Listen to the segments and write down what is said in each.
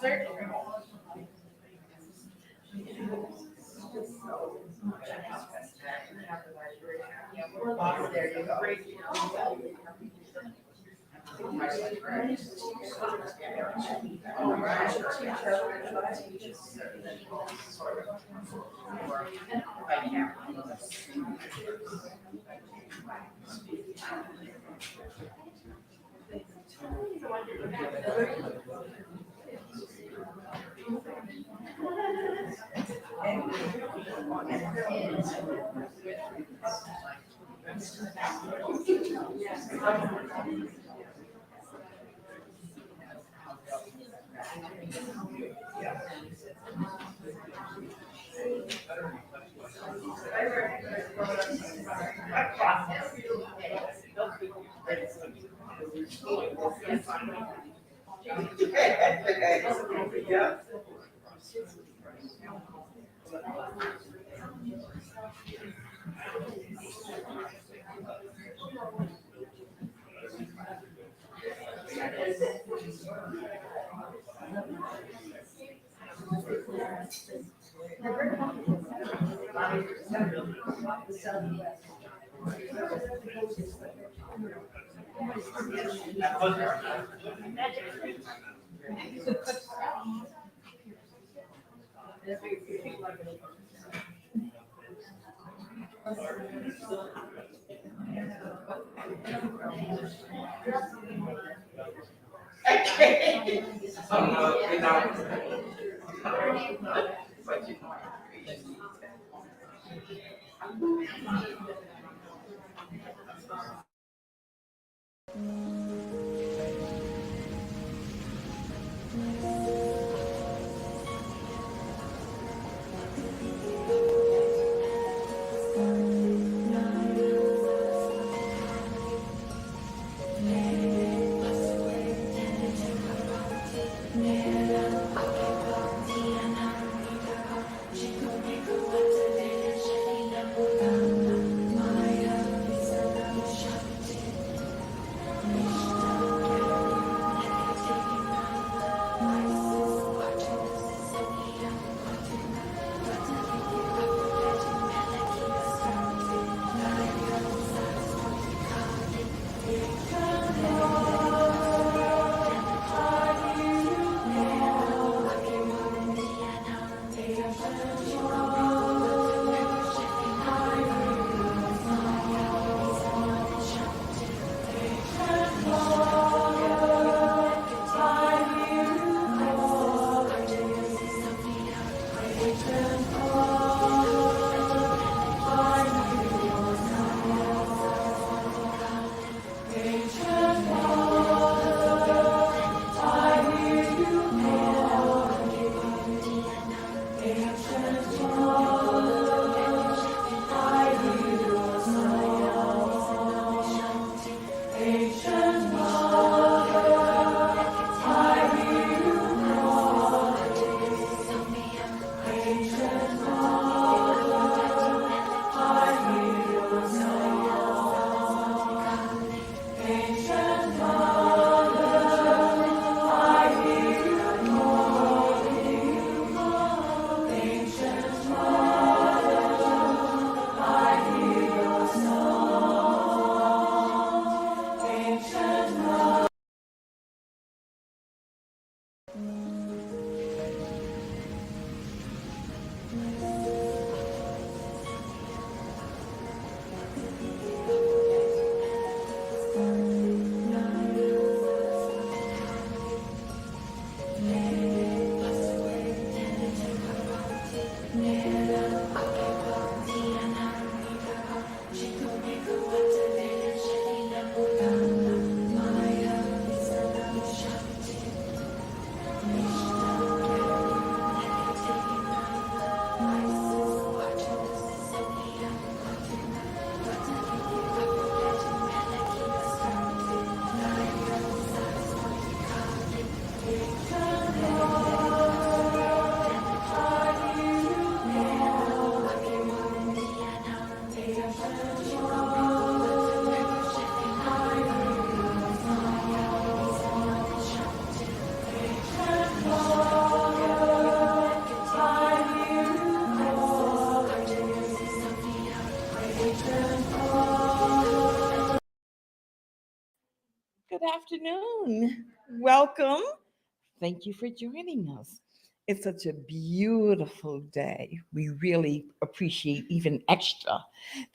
There you go. Yeah. Good afternoon. Welcome. Thank you for joining us. It's such a beautiful day. We really appreciate even extra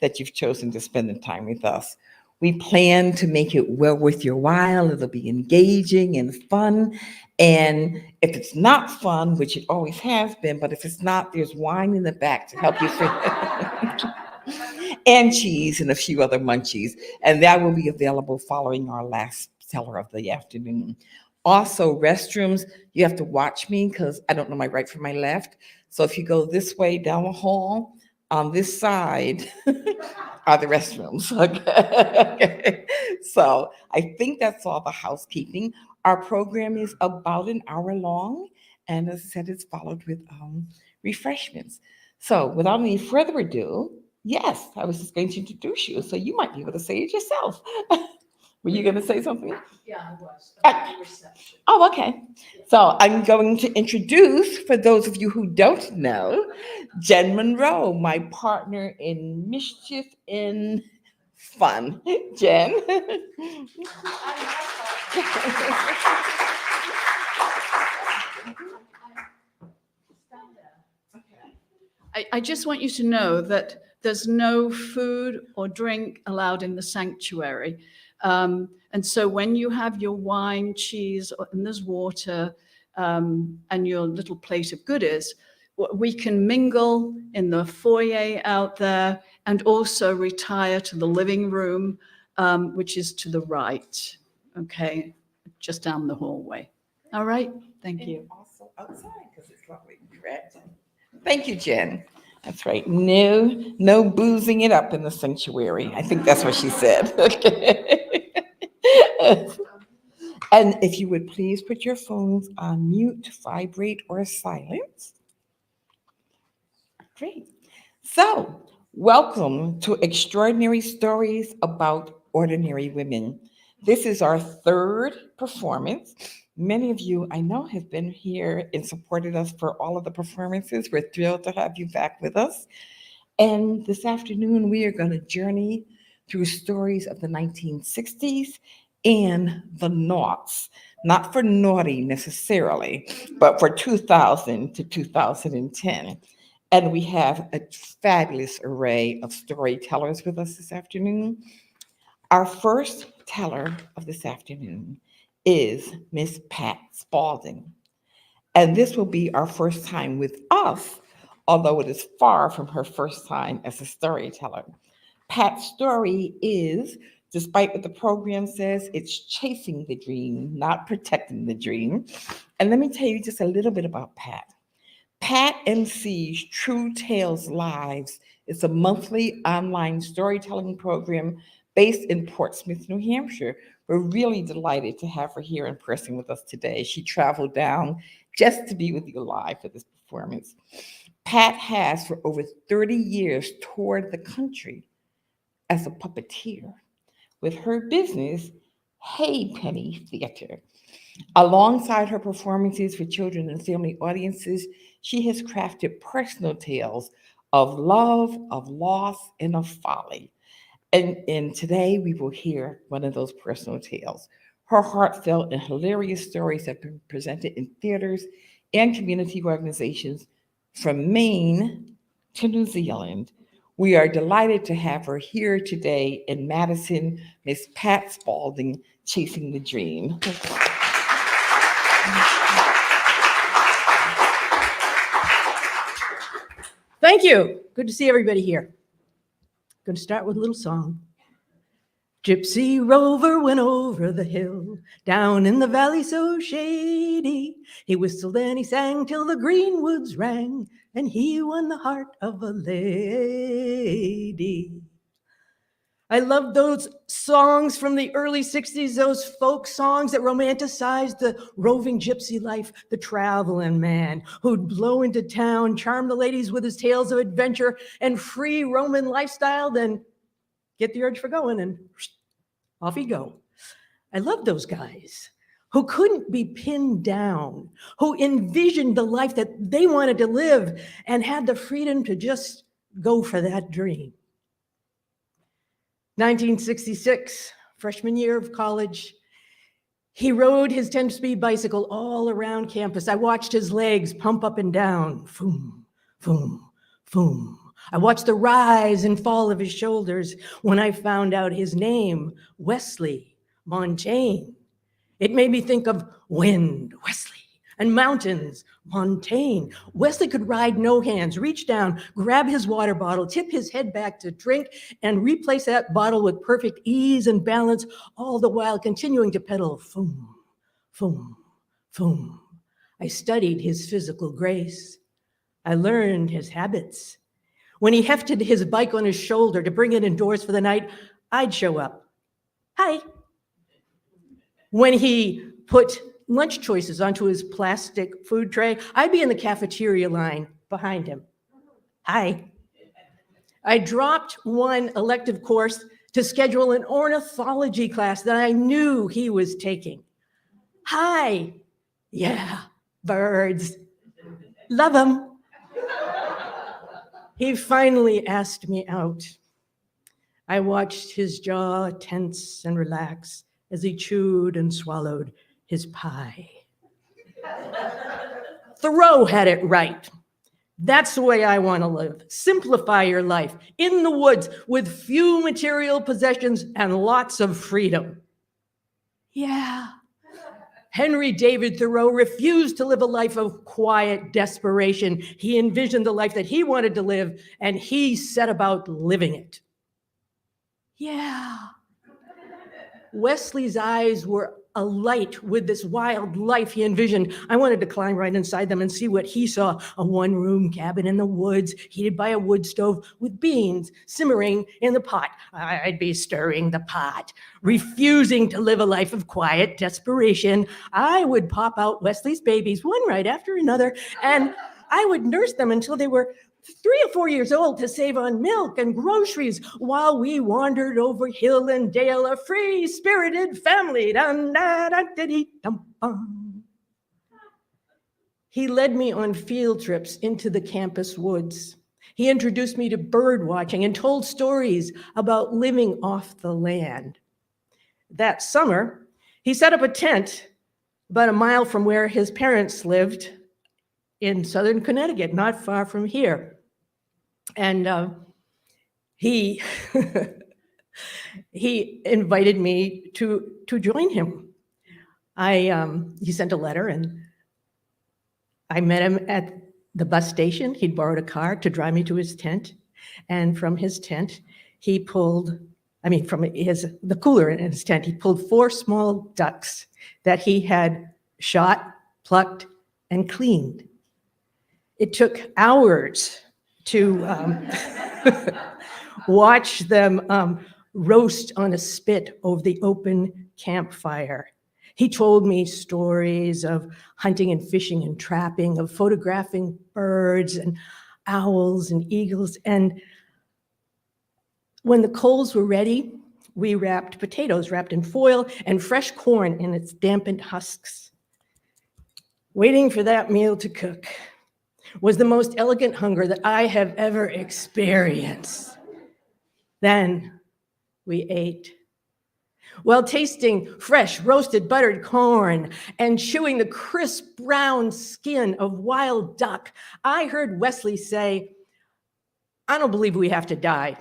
that you've chosen to spend the time with us. We plan to make it well worth your while. It'll be engaging and fun. And if it's not fun, which it always has been, but if it's not, there's wine in the back to help you through. And cheese and a few other munchies. And that will be available following our last teller of the afternoon. Also, restrooms, you have to watch me because I don't know my right from my left. So if you go this way down the hall, on this side are the restrooms. Okay. So I think that's all the housekeeping. Our program is about an hour long, and as I said, it's followed with refreshments. So without any further ado, yes, I was just going to introduce you, so you might be able to say it yourself. Were you going to say something? Yeah, I was. Reception. Oh, okay. So I'm going to introduce, for those of you who don't know, Jen Monroe, my partner in mischief and fun. Jen. I just want you to know that there's no food or drink allowed in the sanctuary. And so when you have your wine, cheese, and there's water, and your little plate of goodies, we can mingle in the foyer out there and also retire to the living room, which is to the right, okay, just down the hallway. All right, thank you. Also outside, because it's lovely, correct? Thank you, Jen. That's right. No boozing it up in the sanctuary. I think that's what she said. And if you would please put your phones on mute, vibrate, or silence. Great. So, welcome to Extraordinary Stories About Ordinary Women. This is our third performance. Many of you I know have been here and supported us for all of the performances. We're thrilled to have you back with us. And this afternoon, we are going to journey through stories of the 1960s and the noughts. Not for naughty necessarily, but for 2000 to 2010. And we have a fabulous array of storytellers with us this afternoon. Our first teller of this afternoon is Miss Pat Spalding. And this will be our first time with us, although it is far from her first time as a storyteller. Pat's story is, despite what the program says, it's chasing the dream, not protecting the dream. And let me tell you just a little bit about Pat. Pat MC's True Tales Lives is a monthly online storytelling program based in Portsmouth, New Hampshire. We're really delighted to have her here in person with us today. She traveled down just to be with you live for this performance. Pat has, for over 30 years, toured the country as a puppeteer with her business, Hey Penny Theater. Alongside her performances for children and family audiences, she has crafted personal tales of love, of loss, and of folly. And today we will hear one of those personal tales. Her heartfelt and hilarious stories have been presented in theaters and community organizations from Maine to New Zealand. We are delighted to have her here today in Madison, Miss Pat Spalding, Chasing the Dream. Thank you. Good to see everybody here. Going to start with a little song. Gypsy Rover went over the hill, down in the valley so shady. He whistled and he sang till the green woods rang, and he won the heart of a lady. I love those songs from the early 60s, those folk songs that romanticized the roving gypsy life, the traveling man who'd blow into town, charm the ladies with his tales of adventure and free Roman lifestyle, then get the urge for going and off he'd go. I love those guys who couldn't be pinned down, who envisioned the life that they wanted to live and had the freedom to just go for that dream. 1966, freshman year of college. He rode his 10-speed bicycle all around campus. I watched his legs pump up and down, foom, foom, foom. I watched the rise and fall of his shoulders when I found out his name, Wesley Montaigne. It made me think of wind, Wesley, and mountains, Montaigne. Wesley could ride no hands, reach down, grab his water bottle, tip his head back to drink, and replace that bottle with perfect ease and balance, all the while continuing to pedal, foom, foom, foom. I studied his physical grace. I learned his habits. When he hefted his bike on his shoulder to bring it indoors for the night, I'd show up. Hi. When he put lunch choices onto his plastic food tray, I'd be in the cafeteria line behind him. Hi. I dropped one elective course to schedule an ornithology class that I knew he was taking. Hi. Yeah, birds. Love them. He finally asked me out. I watched his jaw tense and relax as he chewed and swallowed his pie. Thoreau had it right. That's the way I want to live. Simplify your life in the woods with few material possessions and lots of freedom. Yeah. Henry David Thoreau refused to live a life of quiet desperation. He envisioned the life that he wanted to live, and he set about living it. Yeah. Wesley's eyes were alight with this wild life he envisioned. I wanted to climb right inside them and see what he saw. A one-room cabin in the woods, heated by a wood stove with beans simmering in the pot. I'd be stirring the pot, refusing to live a life of quiet desperation. I would pop out Wesley's babies, one right after another, and I would nurse them until they were 3 or 4 years old to save on milk and groceries while we wandered over hill and dale, a free-spirited family. He led me on field trips into the campus woods. He introduced me to bird watching and told stories about living off the land. That summer, he set up a tent about a mile from where his parents lived in southern Connecticut, not far from here. And he invited me to join him. He sent a letter, and I met him at the bus station. He'd borrowed a car to drive me to his tent, and from his tent, he pulled, from the cooler in his tent, he pulled 4 small ducks that he had shot, plucked, and cleaned. It took hours to watch them roast on a spit over the open campfire. He told me stories of hunting and fishing and trapping, of photographing birds and owls and eagles. And when the coals were ready, we wrapped potatoes wrapped in foil and fresh corn in its dampened husks. Waiting for that meal to cook was the most elegant hunger that I have ever experienced. Then we ate. While tasting fresh, roasted, buttered corn and chewing the crisp brown skin of wild duck, I heard Wesley say, "I don't believe we have to die."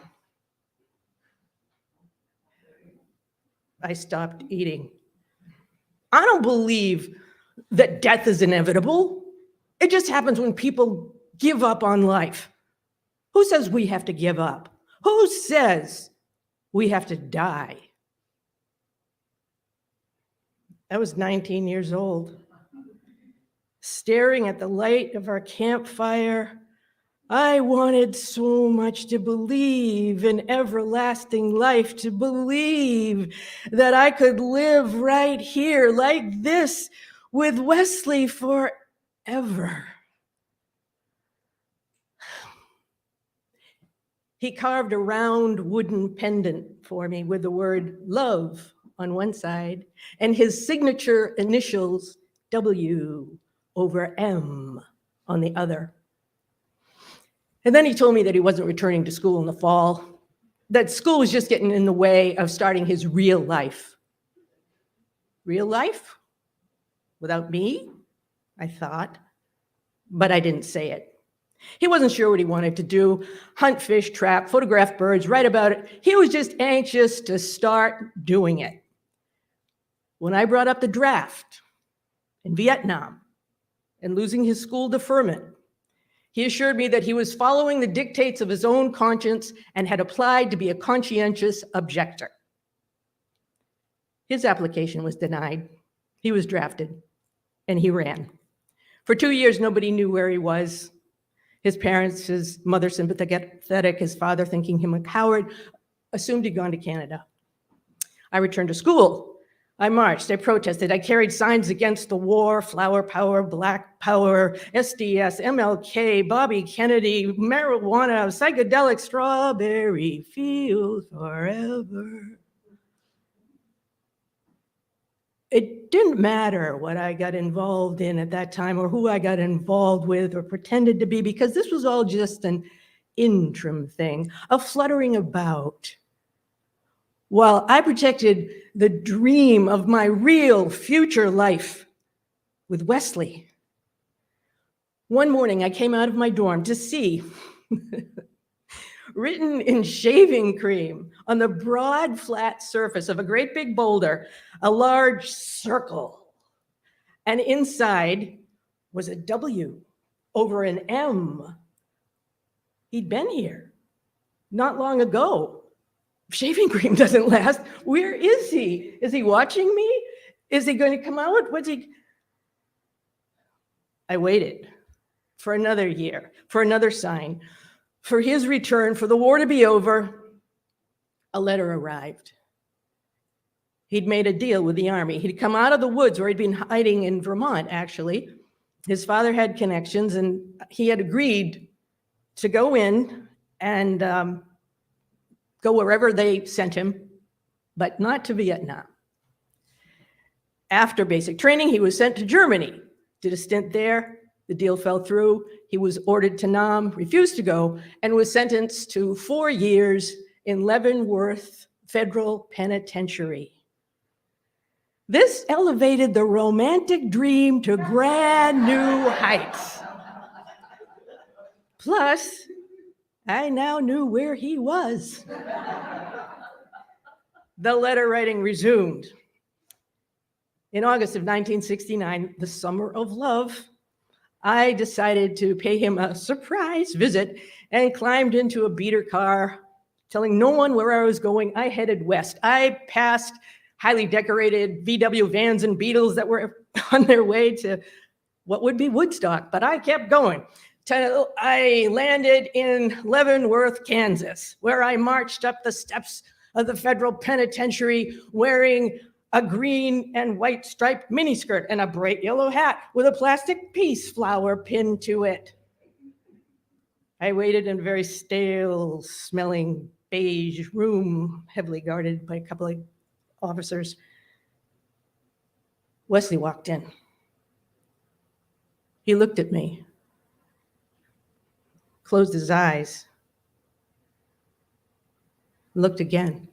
I stopped eating. I don't believe that death is inevitable. It just happens when people give up on life. Who says we have to give up? Who says we have to die? I was 19 years old. Staring at the light of our campfire, I wanted so much to believe in everlasting life, to believe that I could live right here like this with Wesley forever. He carved a round wooden pendant for me with the word love on one side and his signature initials W over M on the other. And then he told me that he wasn't returning to school in the fall, that school was just getting in the way of starting his real life. Real life? Without me? I thought, but I didn't say it. He wasn't sure what he wanted to do: hunt, fish, trap, photograph birds, write about it. He was just anxious to start doing it. When I brought up the draft in Vietnam and losing his school deferment, he assured me that he was following the dictates of his own conscience and had applied to be a conscientious objector. His application was denied. He was drafted, and he ran. For 2 years, nobody knew where he was. His parents, his mother sympathetic, his father thinking him a coward, assumed he'd gone to Canada. I returned to school. I marched, I protested, I carried signs against the war: flower power, black power, SDS, MLK, Bobby Kennedy, marijuana, psychedelic, strawberry fields forever. It didn't matter what I got involved in at that time or who I got involved with or pretended to be, because this was all just an interim thing, a fluttering about, while I protected the dream of my real future life with Wesley. One morning, I came out of my dorm to see, written in shaving cream on the broad, flat surface of a great big boulder, a large circle. And inside was a W over an M. He'd been here not long ago. Shaving cream doesn't last. Where is he? Is he watching me? Is he going to come out? What's he? I waited for another year, for another sign, for his return, for the war to be over. A letter arrived. He'd made a deal with the Army. He'd come out of the woods where he'd been hiding in Vermont, actually. His father had connections, and he had agreed to go in and go wherever they sent him, but not to Vietnam. After basic training, he was sent to Germany, did a stint there. The deal fell through. He was ordered to Nam, refused to go, and was sentenced to 4 years in Leavenworth Federal Penitentiary. This elevated the romantic dream to brand new heights. Plus, I now knew where he was. The letter writing resumed. In August of 1969, the summer of love, I decided to pay him a surprise visit and climbed into a beater car, telling no one where I was going. I headed west. I passed highly decorated VW vans and Beetles that were on their way to what would be Woodstock, but I kept going. Till I landed in Leavenworth, Kansas, where I marched up the steps of the federal penitentiary wearing a green and white striped miniskirt and a bright yellow hat with a plastic peace flower pinned to it. I waited in a very stale smelling beige room, heavily guarded by a couple of officers. Wesley walked in. He looked at me, closed his eyes, looked again.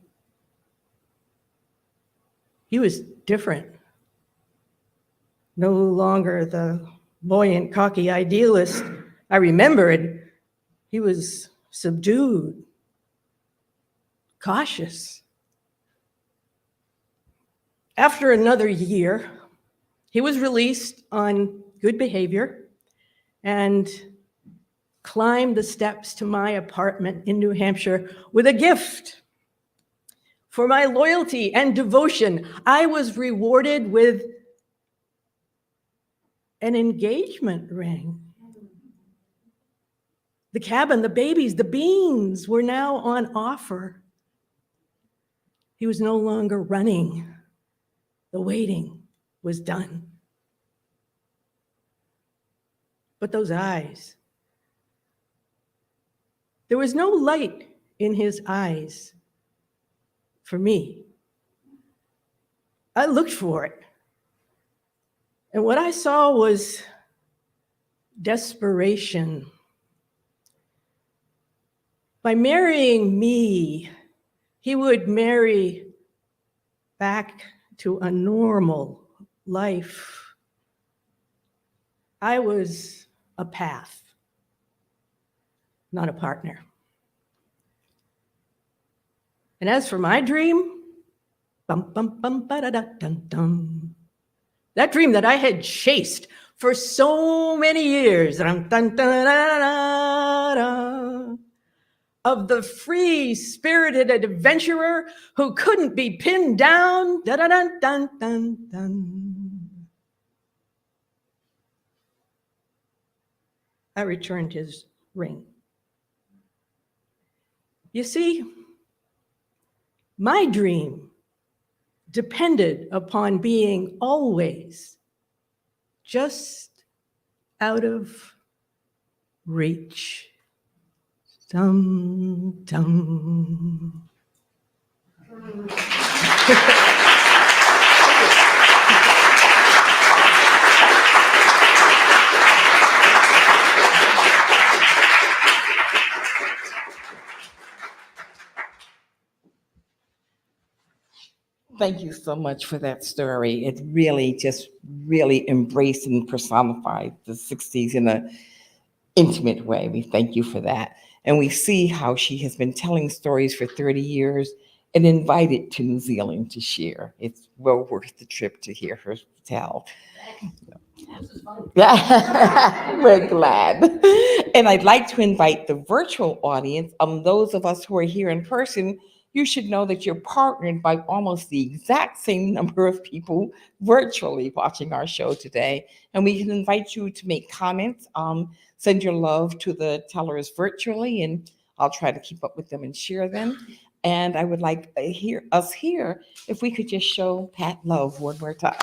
He was different. No longer the buoyant, cocky idealist I remembered. He was subdued, cautious. After another year, he was released on good behavior and climbed the steps to my apartment in New Hampshire with a gift. For my loyalty and devotion, I was rewarded with an engagement ring. The cabin, the babies, the beans were now on offer. He was no longer running. The waiting was done. But those eyes, there was no light in his eyes for me. I looked for it. And what I saw was desperation. By marrying me, he would marry back to a normal life. I was a path, not a partner. And as for my dream, bum, bum, bum, ba-da-da-dum-dum. That dream that I had chased for so many years, dun, dun, dun, dun, dun, dun, of the free-spirited adventurer who couldn't be pinned down, dun, dun, dun, dun, dun, dun. I returned his ring. You see, my dream depended upon being always just out of reach. Dum, dum. Thank you so much for that story. It really just really embraced and personified the 60s in an intimate way. We thank you for that. And we see how she has been telling stories for 30 years and invited to New Zealand to share. It's well worth the trip to hear her tell. Yeah, we're glad. And I'd like to invite the virtual audience, those of us who are here in person, you should know that you're partnered by almost the exact same number of people virtually watching our show today. And we can invite you to make comments, send your love to the tellers virtually, and I'll try to keep up with them and share them. And I would like us here, if we could just show Pat love one more time.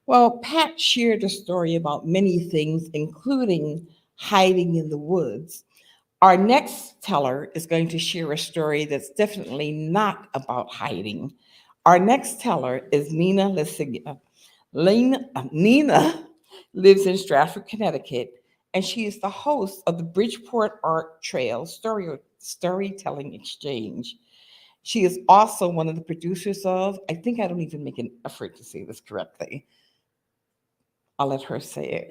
Well, Pat shared a story about many things, including hiding in the woods. Our next teller is going to share a story that's definitely not about hiding. Our next teller is Nina Lesiga. Nina lives in Stratford, Connecticut, and she is the host of the Bridgeport Art Trail Storytelling Exchange. She is also one of the producers of, I think I don't even make an effort to say this correctly. I'll let her say it.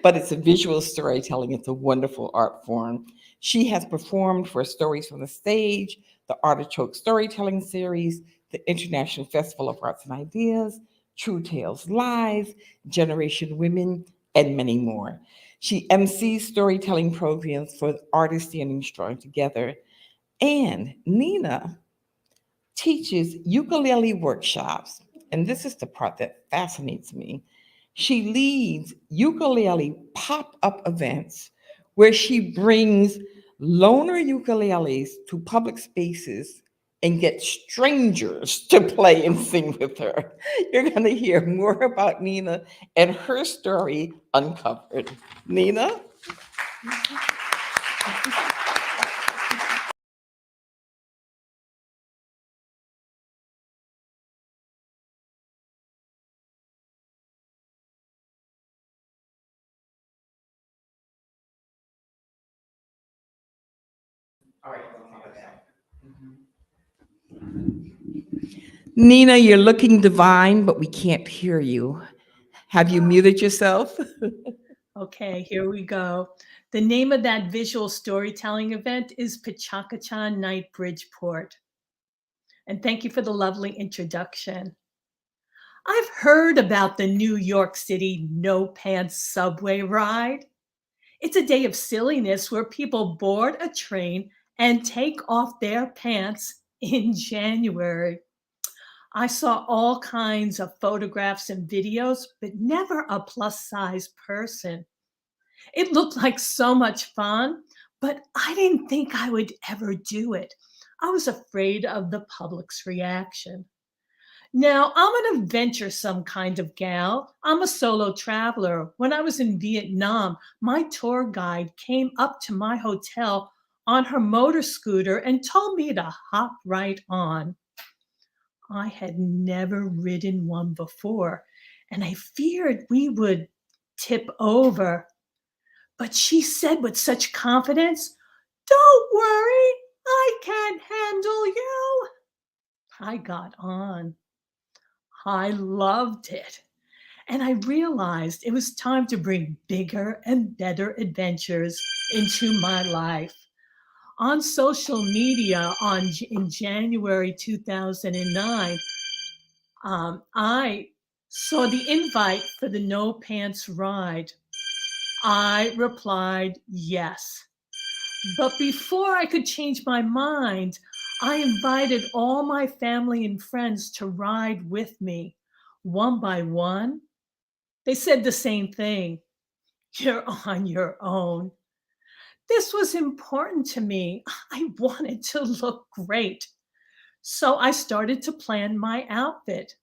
But it's a visual storytelling. It's a wonderful art form. She has performed for Stories from the Stage, the Artichoke Storytelling Series, the International Festival of Arts and Ideas, True Tales Live, Generation Women, and many more. She MCs storytelling programs for Artists Standing Strong Together. And Nina teaches ukulele workshops. And this is the part that fascinates me. She leads ukulele pop-up events where she brings loaner ukuleles to public spaces and gets strangers to play and sing with her. You're going to hear more about Nina and her story uncovered. Nina? Nina, you're looking divine, but we can't hear you. Have you muted yourself? Okay, here we go. The name of that visual storytelling event is Pachacachan Night Bridgeport. And thank you for the lovely introduction. I've heard about the New York City no pants subway ride. It's a day of silliness where people board a train and take off their pants in January. I saw all kinds of photographs and videos, but never a plus-size person. It looked like so much fun, but I didn't think I would ever do it. I was afraid of the public's reaction. Now, I'm an adventuresome kind of gal. I'm a solo traveler. When I was in Vietnam, my tour guide came up to my hotel on her motor scooter and told me to hop right on. I had never ridden one before, and I feared we would tip over. But she said with such confidence, "Don't worry, I can handle you." I got on. I loved it. And I realized it was time to bring bigger and better adventures into my life. On social media in January 2009, I saw the invite for the No Pants Ride. I replied yes. But before I could change my mind, I invited all my family and friends to ride with me. One by one, they said the same thing. "You're on your own." This was important to me. I wanted to look great. So I started to plan my outfit.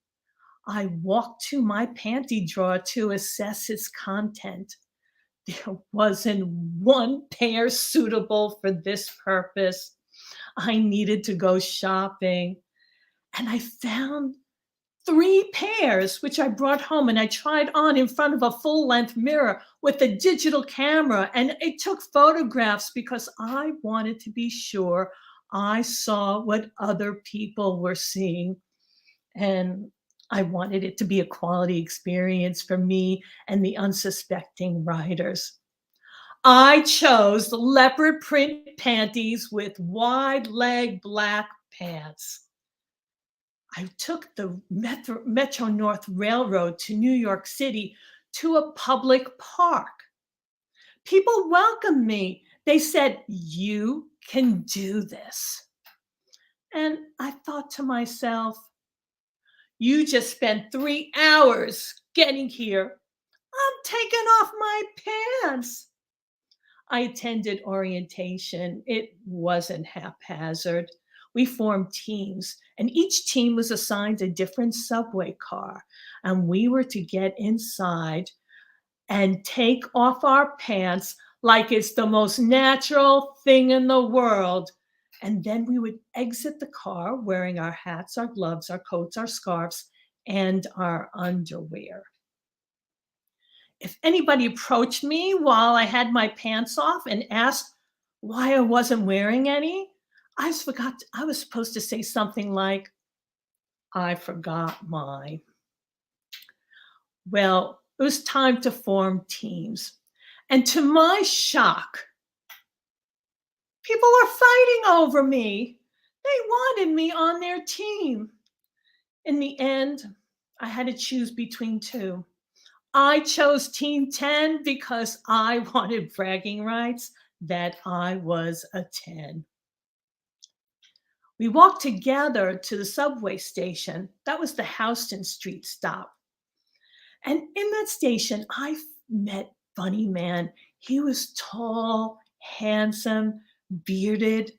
I walked to my panty drawer to assess its content. There wasn't one pair suitable for this purpose. I needed to go shopping. And I found 3 pairs, which I brought home and I tried on in front of a full-length mirror with a digital camera. And it took photographs because I wanted to be sure I saw what other people were seeing. And I wanted it to be a quality experience for me and the unsuspecting riders. I chose leopard print panties with wide leg black pants. I took the Metro North Railroad to New York City to a public park. People welcomed me. They said, "You can do this." And I thought to myself, "You just spent 3 hours getting here. I'm taking off my pants." I attended orientation. It wasn't haphazard. We formed teams, and each team was assigned a different subway car. And we were to get inside and take off our pants like it's the most natural thing in the world. And then we would exit the car wearing our hats, our gloves, our coats, our scarves, and our underwear. If anybody approached me while I had my pants off and asked why I wasn't wearing any, I was supposed to say something like, "I forgot mine." Well, it was time to form teams. And to my shock, people were fighting over me. They wanted me on their team. In the end, I had to choose between 2. I chose Team 10 because I wanted bragging rights that I was a 10. We walked together to the subway station. That was the Houston Street stop. And in that station, I met Bunny Man. He was tall, handsome, bearded.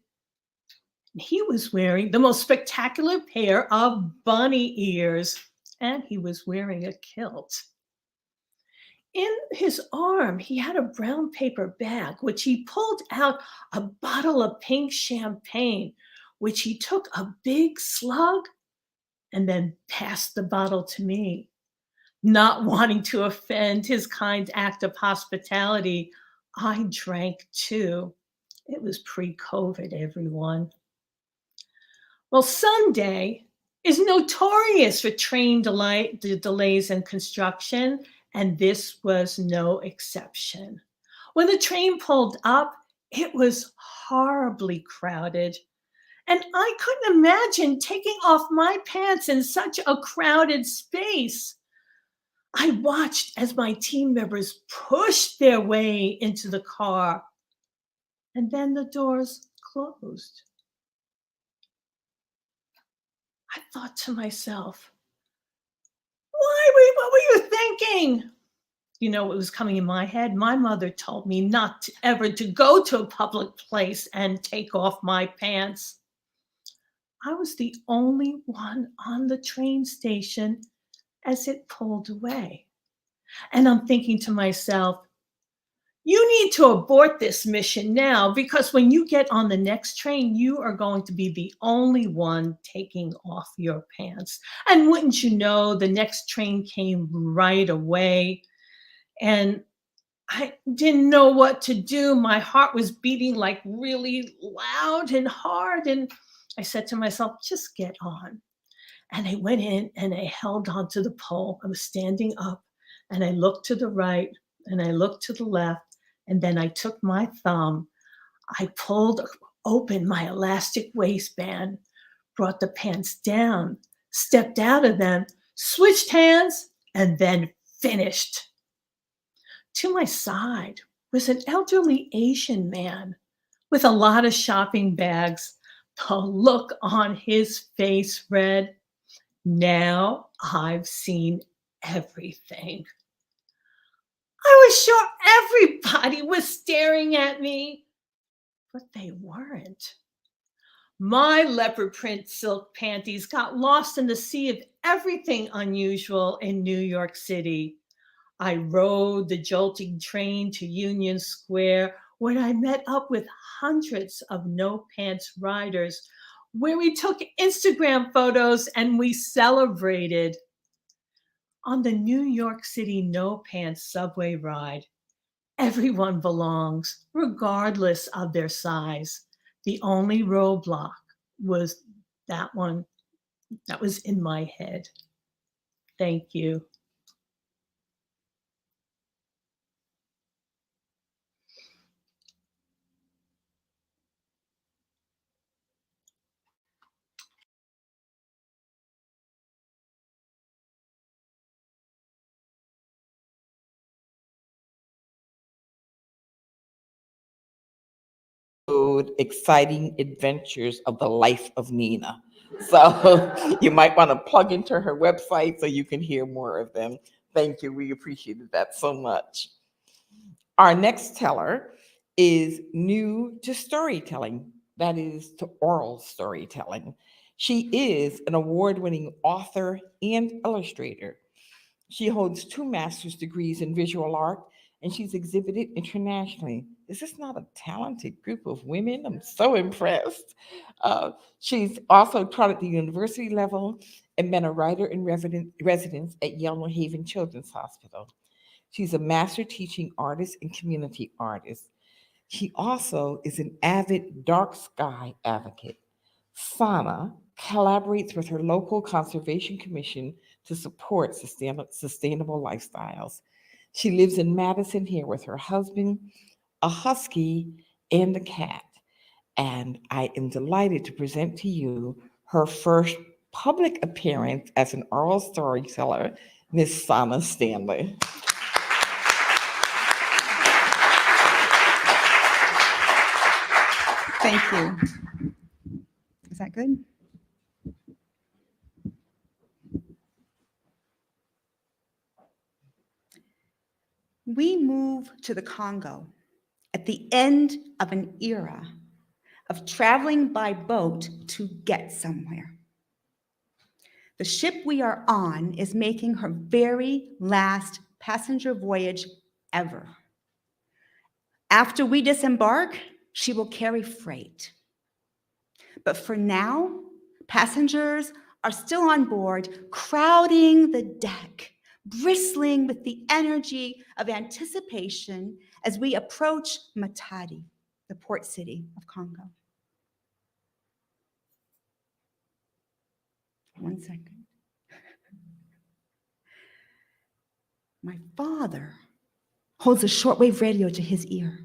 He was wearing the most spectacular pair of bunny ears, and he was wearing a kilt. In his arm, he had a brown paper bag, which he pulled out a bottle of pink champagne, which he took a big slug and then passed the bottle to me. Not wanting to offend his kind act of hospitality, I drank too. It was pre-COVID, everyone. Well, Sunday is notorious for train delays in construction, and this was no exception. When the train pulled up, it was horribly crowded. And I couldn't imagine taking off my pants in such a crowded space. I watched as my team members pushed their way into the car, and then the doors closed. I thought to myself, what were you thinking? You know what was coming in my head? My mother told me not ever to go to a public place and take off my pants. I was the only one on the train station as it pulled away. And I'm thinking to myself, you need to abort this mission now, because when you get on the next train, you are going to be the only one taking off your pants. And wouldn't you know, the next train came right away. And I didn't know what to do. My heart was beating like really loud and hard. And I said to myself, just get on. And I went in and I held onto the pole. I was standing up and I looked to the right and I looked to the left. And then I took my thumb, I pulled open my elastic waistband, brought the pants down, stepped out of them, switched hands, and then finished. To my side was an elderly Asian man with a lot of shopping bags. The look on his face read, "Now I've seen everything." I was sure everybody was staring at me, but they weren't. My leopard print silk panties got lost in the sea of everything unusual in New York City. I rode the jolting train to Union Square, where I met up with hundreds of no pants riders, where we took Instagram photos and we celebrated. On the New York City no pants subway ride, everyone belongs, regardless of their size. The only roadblock was that one that was in my head. Thank you. Exciting adventures of the life of Nina. So you might want to plug into her website so you can hear more of them. Thank you. We appreciated that so much. Our next teller is new to storytelling, that is to oral storytelling. She is an award-winning author and illustrator. She holds 2 master's degrees in visual art, and she's exhibited internationally. Is this not a talented group of women? I'm so impressed. She's also taught at the university level and been a writer in residence at Yale New Haven Children's Hospital. She's a master teaching artist and community artist. She also is an avid dark sky advocate. Sana collaborates with her local conservation commission to support sustainable lifestyles. She lives in Madison here with her husband, a husky, and a cat. And I am delighted to present to you her first public appearance as an oral storyteller, Miss Sana Stanley. Thank you. Is that good? We move to the Congo at the end of an era of traveling by boat to get somewhere. The ship we are on is making her very last passenger voyage ever. After we disembark, she will carry freight. But for now, passengers are still on board, crowding the deck, bristling with the energy of anticipation as we approach Matadi, the port city of Congo. One second. My father holds a shortwave radio to his ear.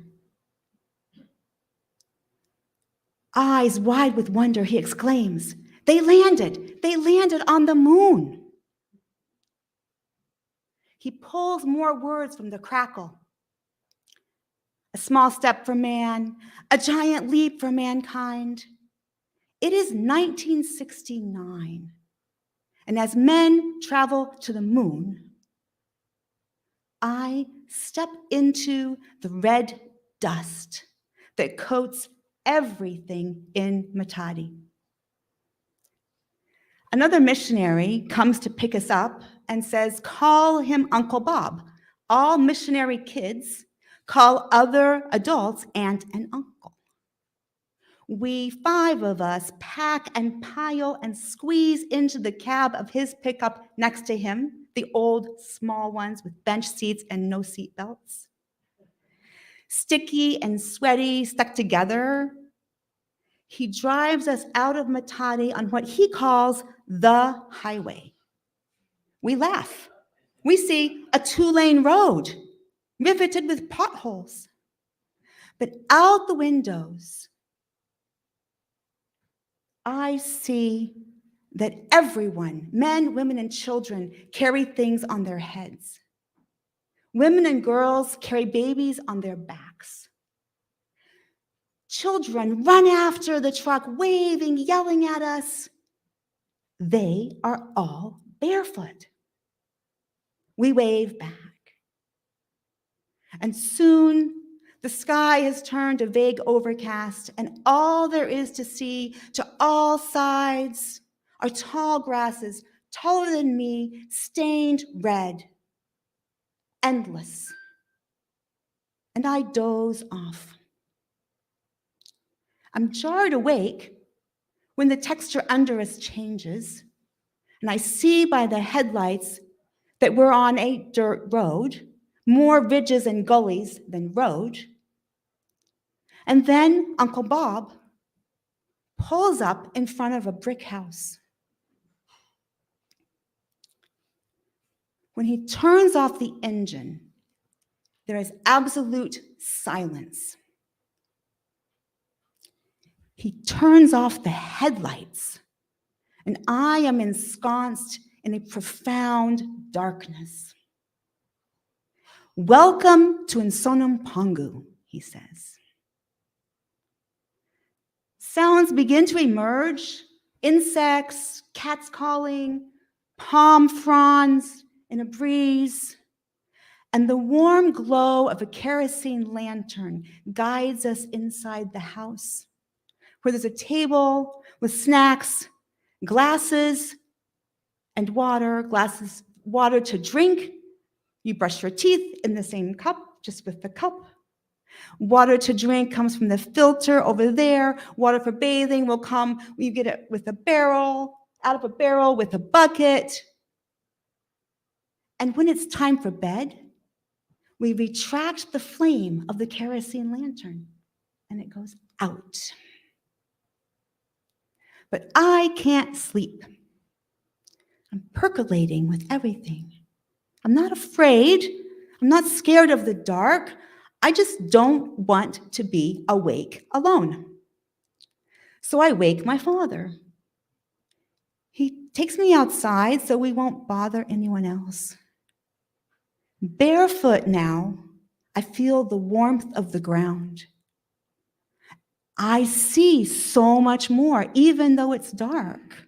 Eyes wide with wonder, he exclaims, "They landed! They landed on the moon!" He pulls more words from the crackle. A small step for man, a giant leap for mankind. It is 1969, and as men travel to the moon, I step into the red dust that coats everything in Matadi. Another missionary comes to pick us up and says, "Call him Uncle Bob. All missionary kids call other adults aunt and uncle." We 5 of us pack and pile and squeeze into the cab of his pickup next to him, the old small ones with bench seats and no seat belts. sticky and sweaty, stuck together. He drives us out of Matadi on what he calls the highway. We laugh. We see a 2-lane road riveted with potholes. But out the windows, I see that everyone, men, women, and children, carry things on their heads. Women and girls carry babies on their backs. Children run after the truck, waving, yelling at us. They are all barefoot. We wave back. And soon, the sky has turned a vague overcast, and all there is to see to all sides are tall grasses, taller than me, stained red. Endless. And I doze off. I'm jarred awake when the texture under us changes, and I see by the headlights that we're on a dirt road, more ridges and gullies than road. And then Uncle Bob pulls up in front of a brick house. When he turns off the engine, there is absolute silence. He turns off the headlights, and I am ensconced in a profound darkness. Welcome to Nsonam Pongu, he says. Sounds begin to emerge, insects, cats calling, palm fronds in a breeze, and the warm glow of a kerosene lantern guides us inside the house, where there's a table with snacks, glasses, and water to drink. You brush your teeth in the same cup, just with the cup. Water to drink comes from the filter over there. Water for bathing will come, you get it with a barrel, out of a barrel with a bucket. And when it's time for bed, we retract the flame of the kerosene lantern and it goes out. But I can't sleep. I'm percolating with everything. I'm not afraid. I'm not scared of the dark. I just don't want to be awake alone. So I wake my father. He takes me outside so we won't bother anyone else. Barefoot now, I feel the warmth of the ground. I see so much more, even though it's dark.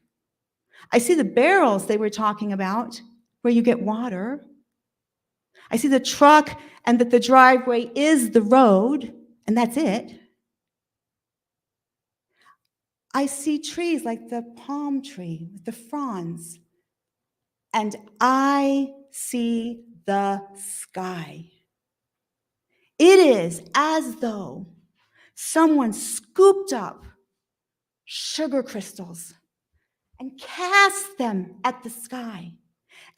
I see the barrels they were talking about, where you get water. I see the truck and that the driveway is the road, and that's it. I see trees like the palm tree with the fronds, and I see the sky. It is as though someone scooped up sugar crystals and cast them at the sky.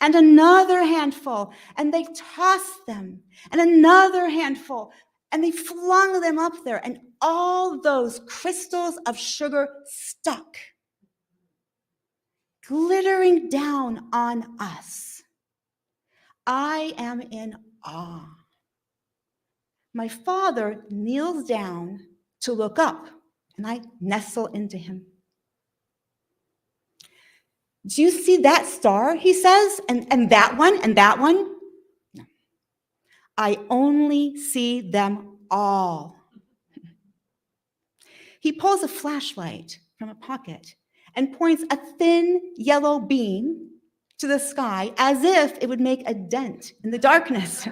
And another handful, and they tossed them, and another handful, and they flung them up there, and all those crystals of sugar stuck, glittering down on us. I am in awe. My father kneels down to look up, and I nestle into him. Do you see that star, he says, and that one, and that one? No. I only see them all. He pulls a flashlight from a pocket and points a thin yellow beam to the sky as if it would make a dent in the darkness.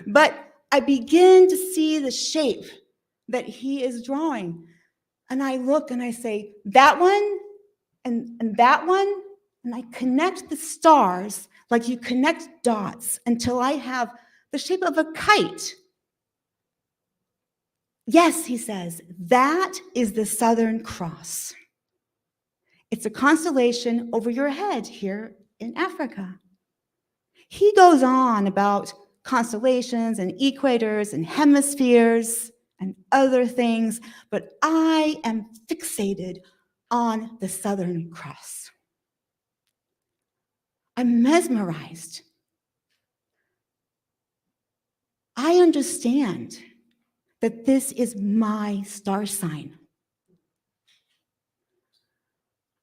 But I begin to see the shape that he is drawing. And I look and I say, that one? And that one, and I connect the stars like you connect dots until I have the shape of a kite. Yes, he says, that is the Southern Cross. It's a constellation over your head here in Africa. He goes on about constellations and equators and hemispheres and other things, but I am fixated on the Southern Cross. I'm mesmerized. I understand that this is my star sign.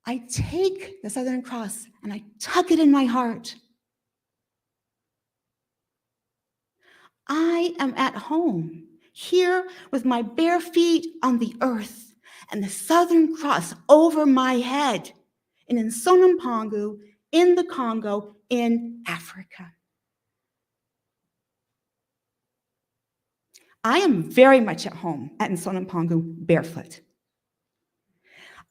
I take the Southern Cross and I tuck it in my heart. I am at home, here with my bare feet on the earth and the Southern Cross over my head in Nsonampongu, in the Congo, in Africa. I am very much at home at Nsonampongu barefoot.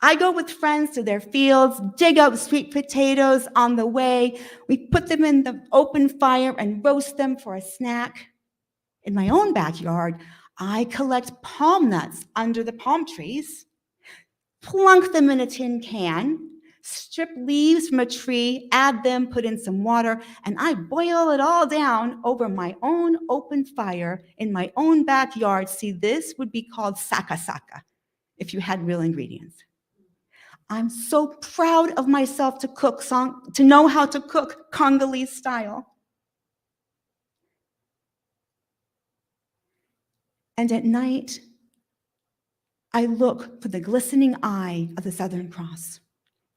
I go with friends to their fields, dig up sweet potatoes on the way. We put them in the open fire and roast them for a snack. In my own backyard, I collect palm nuts under the palm trees, plunk them in a tin can, strip leaves from a tree, add them, put in some water, and I boil it all down over my own open fire in my own backyard. See, this would be called sakasaka if you had real ingredients. I'm so proud of myself to know how to cook Congolese style. And at night, I look for the glistening eye of the Southern Cross.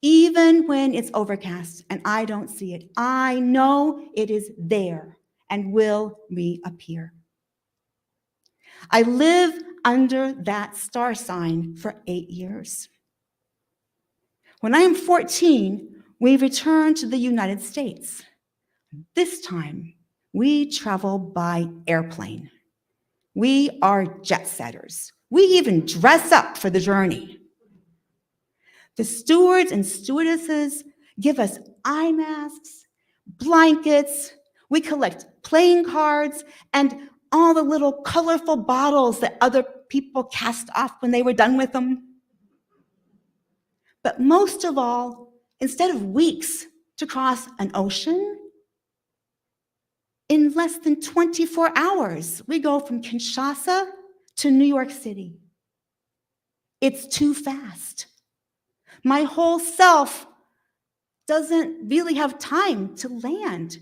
Even when it's overcast and I don't see it, I know it is there and will reappear. I live under that star sign for 8 years. When I am 14, we return to the United States. This time, we travel by airplane. We are jet setters. We even dress up for the journey. The stewards and stewardesses give us eye masks, blankets. We collect playing cards and all the little colorful bottles that other people cast off when they were done with them. But most of all, instead of weeks to cross an ocean, in less than 24 hours, we go from Kinshasa to New York City. It's too fast. My whole self doesn't really have time to land.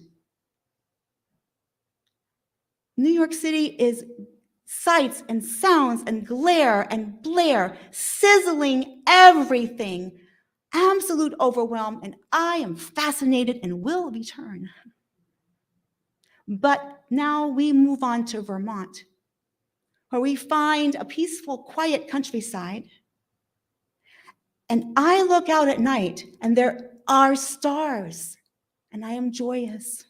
New York City is sights and sounds and glare and blare, sizzling everything, absolute overwhelm, and I am fascinated and will return. But now we move on to Vermont, where we find a peaceful, quiet countryside. And I look out at night and there are stars, and I am joyous.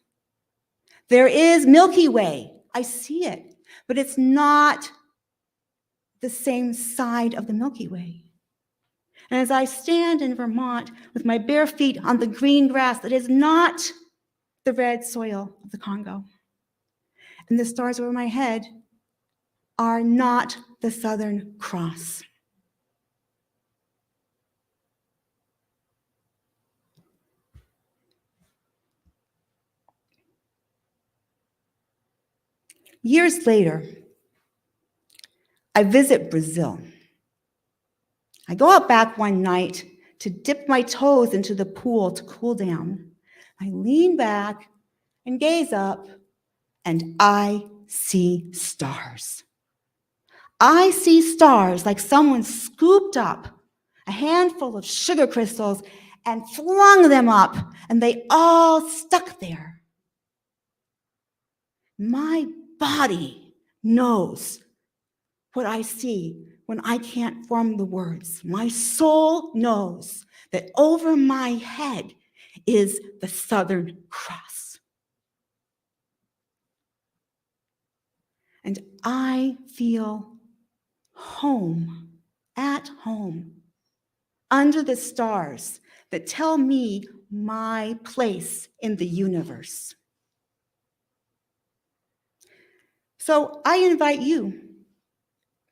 There is Milky Way. I see it, but it's not the same side of the Milky Way. And as I stand in Vermont with my bare feet on the green grass that is not the red soil of the Congo, and the stars over my head are not the Southern Cross. Years later, I visit Brazil. I go out back one night to dip my toes into the pool to cool down. I lean back and gaze up, and I see stars. I see stars like someone scooped up a handful of sugar crystals and flung them up, and they all stuck there. My body knows what I see when I can't form the words. My soul knows that over my head is the Southern Cross. And I feel home, at home, under the stars that tell me my place in the universe. So I invite you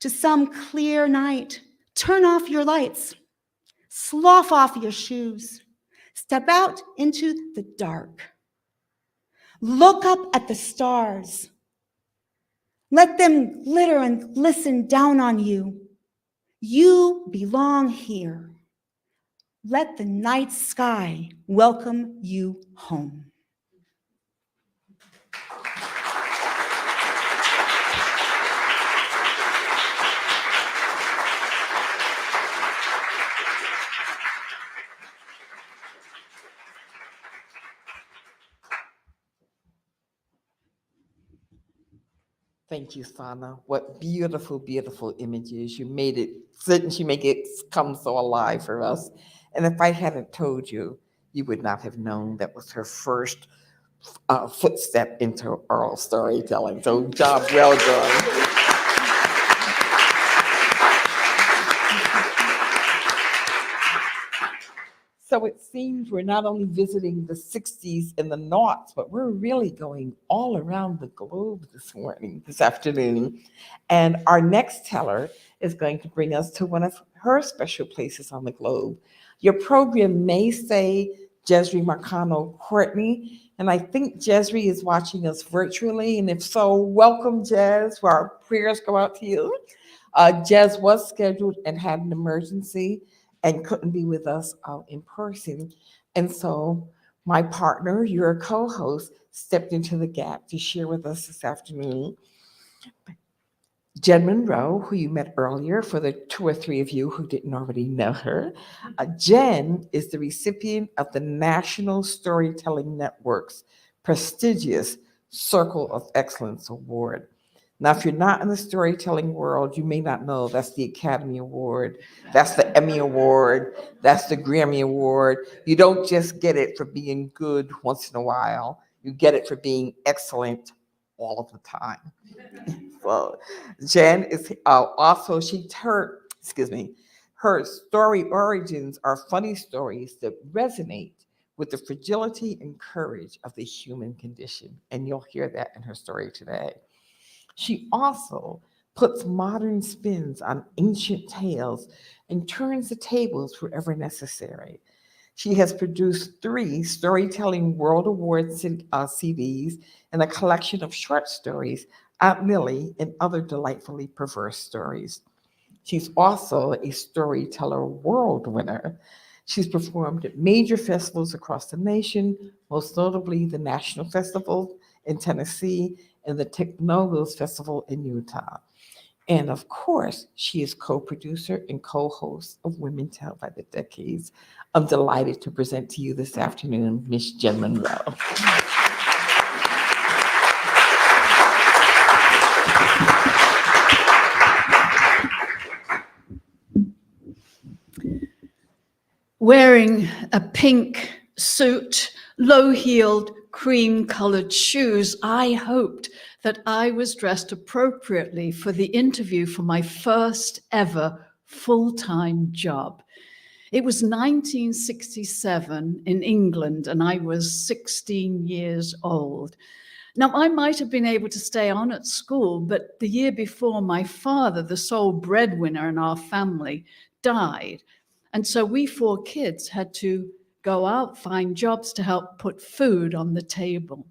to some clear night, turn off your lights, slough off your shoes, step out into the dark. Look up at the stars. Let them glitter and glisten down on you. You belong here. Let the night sky welcome you home. Thank you, Sana. What beautiful, beautiful images. You made it, didn't you make it come so alive for us? And if I hadn't told you, you would not have known that was her first footstep into oral storytelling. So job well done. So it seems we're not only visiting the 60s and the noughts, but we're really going all around the globe this afternoon. And our next teller is going to bring us to one of her special places on the globe. Your program may say Jesri Marcano Courtney, and I think Jesri is watching us virtually. And if so, welcome, Jez. Our prayers go out to you. Jez was scheduled and had an emergency and couldn't be with us in person. And so my partner, your co-host, stepped into the gap to share with us this afternoon. Jen Monroe, who you met earlier, for the 2 or 3 of you who didn't already know her. Jen is the recipient of the National Storytelling Network's prestigious Circle of Excellence Award. Now, if you're not in the storytelling world, you may not know that's the Academy Award, that's the Emmy Award, that's the Grammy Award. You don't just get it for being good once in a while. You get it for being excellent all of the time. Well, Jen is also, her story origins are funny stories that resonate with the fragility and courage of the human condition. And you'll hear that in her story today. She also puts modern spins on ancient tales and turns the tables wherever necessary. She has produced 3 Storytelling World Award CDs and a collection of short stories, Aunt Millie and Other Delightfully Perverse Stories. She's also a Storyteller World winner. She's performed at major festivals across the nation, most notably the National Festival in Tennessee and the Technobills Festival in Utah. And of course, she is co-producer and co-host of Women Tell by the Decades. I'm delighted to present to you this afternoon, Miss Jen Monroe. Wearing a pink suit, low-heeled, cream-colored shoes, I hoped that I was dressed appropriately for the interview for my first ever full-time job. It was 1967 in England, and I was 16 years old. Now, I might have been able to stay on at school, but the year before, my father, the sole breadwinner in our family, died. And so we 4 kids had to go out, find jobs to help put food on the table.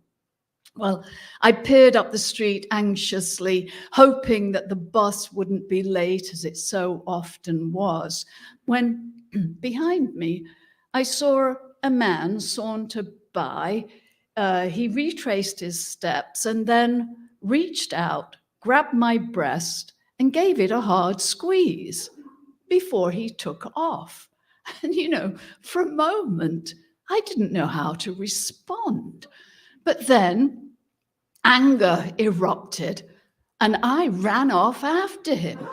Well, I peered up the street anxiously, hoping that the bus wouldn't be late, as it so often was, when behind me, I saw a man saunter by. He retraced his steps and then reached out, grabbed my breast, and gave it a hard squeeze before he took off. And, for a moment, I didn't know how to respond. But then anger erupted, and I ran off after him.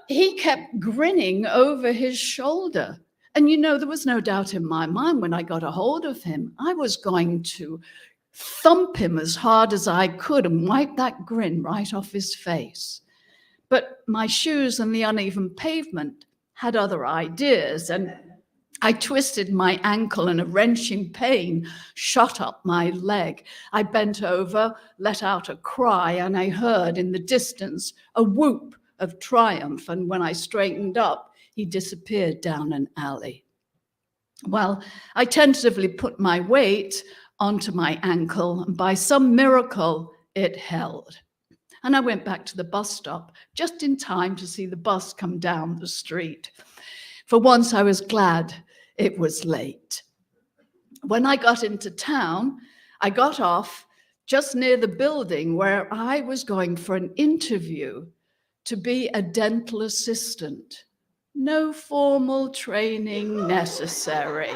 He kept grinning over his shoulder. And, there was no doubt in my mind when I got a hold of him, I was going to thump him as hard as I could and wipe that grin right off his face. But my shoes and the uneven pavement had other ideas, and I twisted my ankle and a wrenching pain shot up my leg. I bent over, let out a cry, and I heard in the distance a whoop of triumph. And when I straightened up, he disappeared down an alley. Well, I tentatively put my weight onto my ankle, and by some miracle, it held. And I went back to the bus stop just in time to see the bus come down the street. For once, I was glad it was late. When I got into town, I got off just near the building where I was going for an interview to be a dental assistant. No formal training necessary.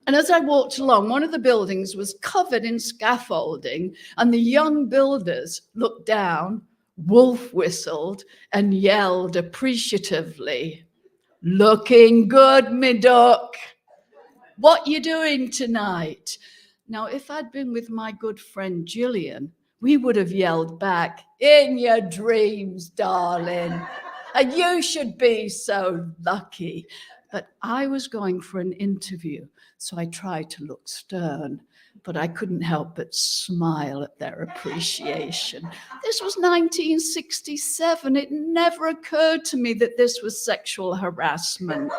And as I walked along, one of the buildings was covered in scaffolding, and the young builders looked down, wolf whistled, and yelled appreciatively, "Looking good, me duck. What you doing tonight?" Now, if I'd been with my good friend Gillian, we would have yelled back, "In your dreams, darling. And you should be so lucky." But I was going for an interview, so I tried to look stern, but I couldn't help but smile at their appreciation. This was 1967. It never occurred to me that this was sexual harassment.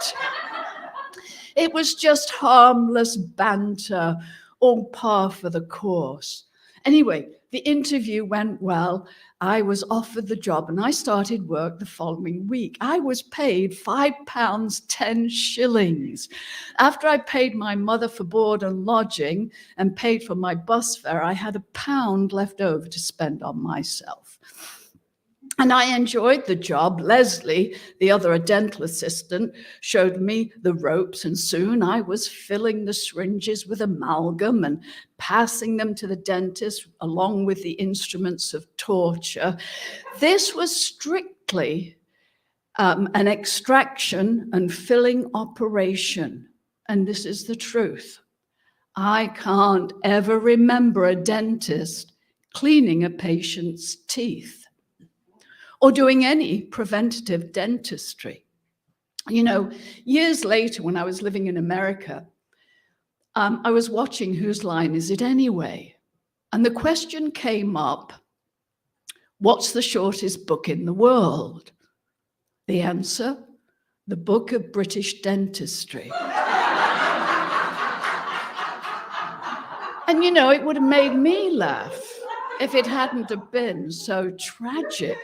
It was just harmless banter, all par for the course. Anyway, the interview went well. I was offered the job and I started work the following week. I was paid £5, 10 shillings. After I paid my mother for board and lodging and paid for my bus fare, I had £1 left over to spend on myself. And I enjoyed the job. Leslie, the other dental assistant, showed me the ropes, and soon I was filling the syringes with amalgam and passing them to the dentist along with the instruments of torture. This was strictly an extraction and filling operation. And this is the truth. I can't ever remember a dentist cleaning a patient's teeth or doing any preventative dentistry. You know, years later, when I was living in America, I was watching Whose Line Is It Anyway? And the question came up, what's the shortest book in the world? The answer, The Book of British Dentistry. And you know, it would have made me laugh if it hadn't have been so tragic.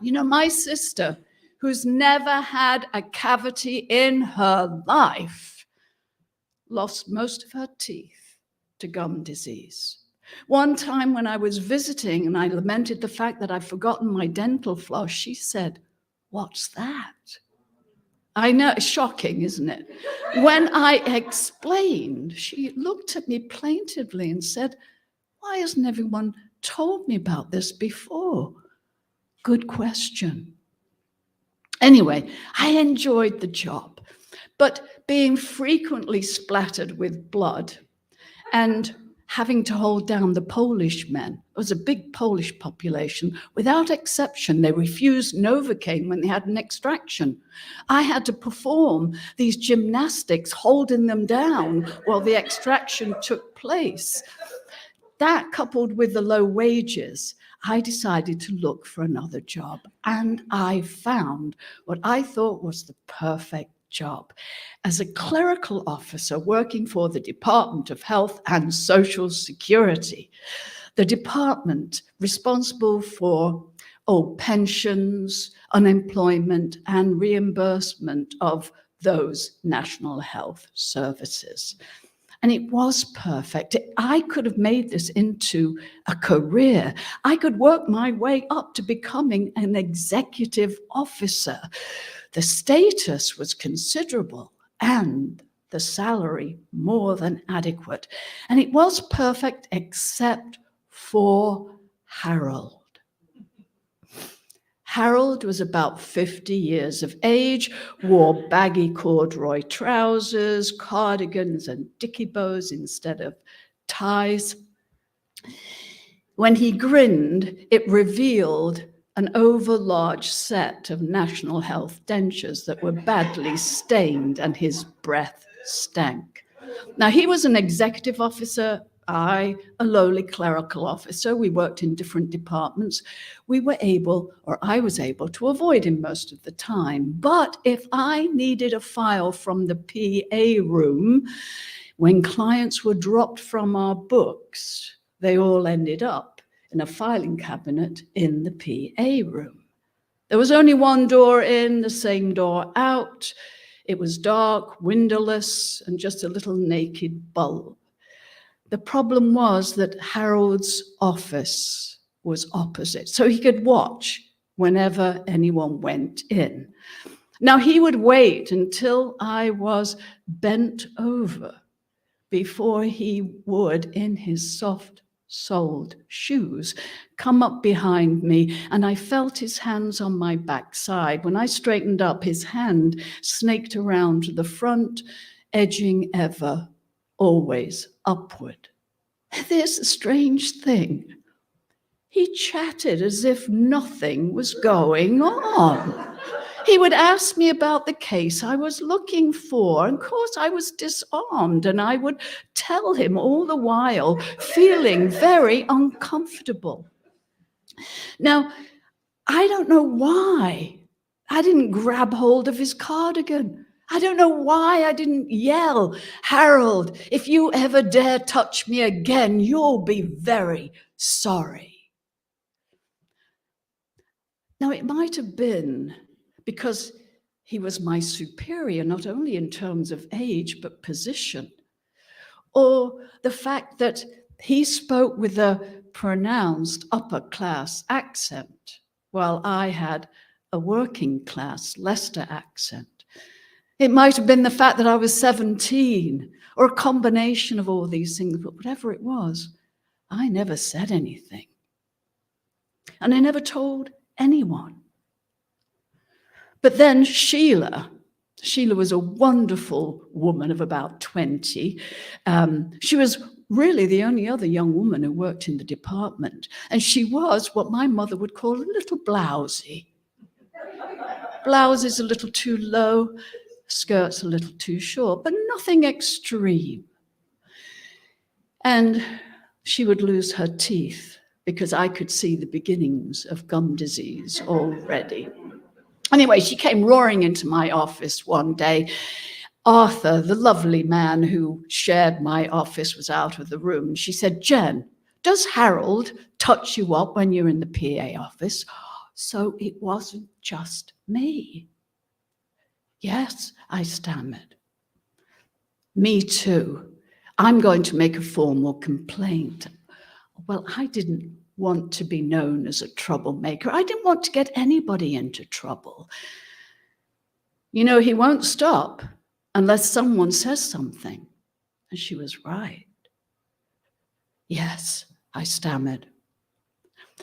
You know, my sister, who's never had a cavity in her life, lost most of her teeth to gum disease. One time when I was visiting and I lamented the fact that I'd forgotten my dental floss, she said, "What's that?" I know, shocking, isn't it? When I explained, she looked at me plaintively and said, "Why hasn't everyone told me about this before?" Good question. Anyway, I enjoyed the job, but being frequently splattered with blood and having to hold down the Polish men. It was a big Polish population. Without exception, they refused Novocaine when they had an extraction. I had to perform these gymnastics, holding them down while the extraction took place. That, coupled with the low wages, I decided to look for another job, and I found what I thought was the perfect job as a clerical officer working for the Department of Health and Social Security, the department responsible for pensions, unemployment, and reimbursement of those national health services. And it was perfect. I could have made this into a career. I could work my way up to becoming an executive officer. The status was considerable and the salary more than adequate. And it was perfect except for Harold. Harold was about 50 years of age, wore baggy corduroy trousers, cardigans, and dicky bows instead of ties. When he grinned, it revealed an over-large set of national health dentures that were badly stained, and his breath stank. Now, he was an executive officer I, a lowly clerical officer, we worked in different departments. We were able, or I was able, to avoid him most of the time. But if I needed a file from the PA room, when clients were dropped from our books, they all ended up in a filing cabinet in the PA room. There was only one door in, the same door out. It was dark, windowless, and just a little naked bulb. The problem was that Harold's office was opposite, so he could watch whenever anyone went in. Now, he would wait until I was bent over before he would, in his soft-soled shoes, come up behind me, and I felt his hands on my backside. When I straightened up, his hand snaked around to the front, edging ever, always upward. There's a strange thing. He chatted as if nothing was going on. He would ask me about the case I was looking for. And of course, I was disarmed, and I would tell him all the while, feeling very uncomfortable. Now, I don't know why I didn't grab hold of his cardigan. I don't know why I didn't yell, "Harold, if you ever dare touch me again, you'll be very sorry." Now, it might have been because he was my superior, not only in terms of age, but position, or the fact that he spoke with a pronounced upper-class accent, while I had a working-class Leicester accent. It might have been the fact that I was 17, or a combination of all these things, but whatever it was, I never said anything. And I never told anyone. But then Sheila was a wonderful woman of about 20. She was really the only other young woman who worked in the department. And she was what my mother would call a little blousy. Blouse is a little too low, skirts a little too short, but nothing extreme. And she would lose her teeth because I could see the beginnings of gum disease already. Anyway, she came roaring into my office one day. Arthur, the lovely man who shared my office, was out of the room. She said, "Jen, does Harold touch you up when you're in the PA office?" So it wasn't just me. "Yes," I stammered. "Me too. I'm going to make a formal complaint." Well, I didn't want to be known as a troublemaker. I didn't want to get anybody into trouble. You know, he won't stop unless someone says something. And she was right. "Yes," I stammered.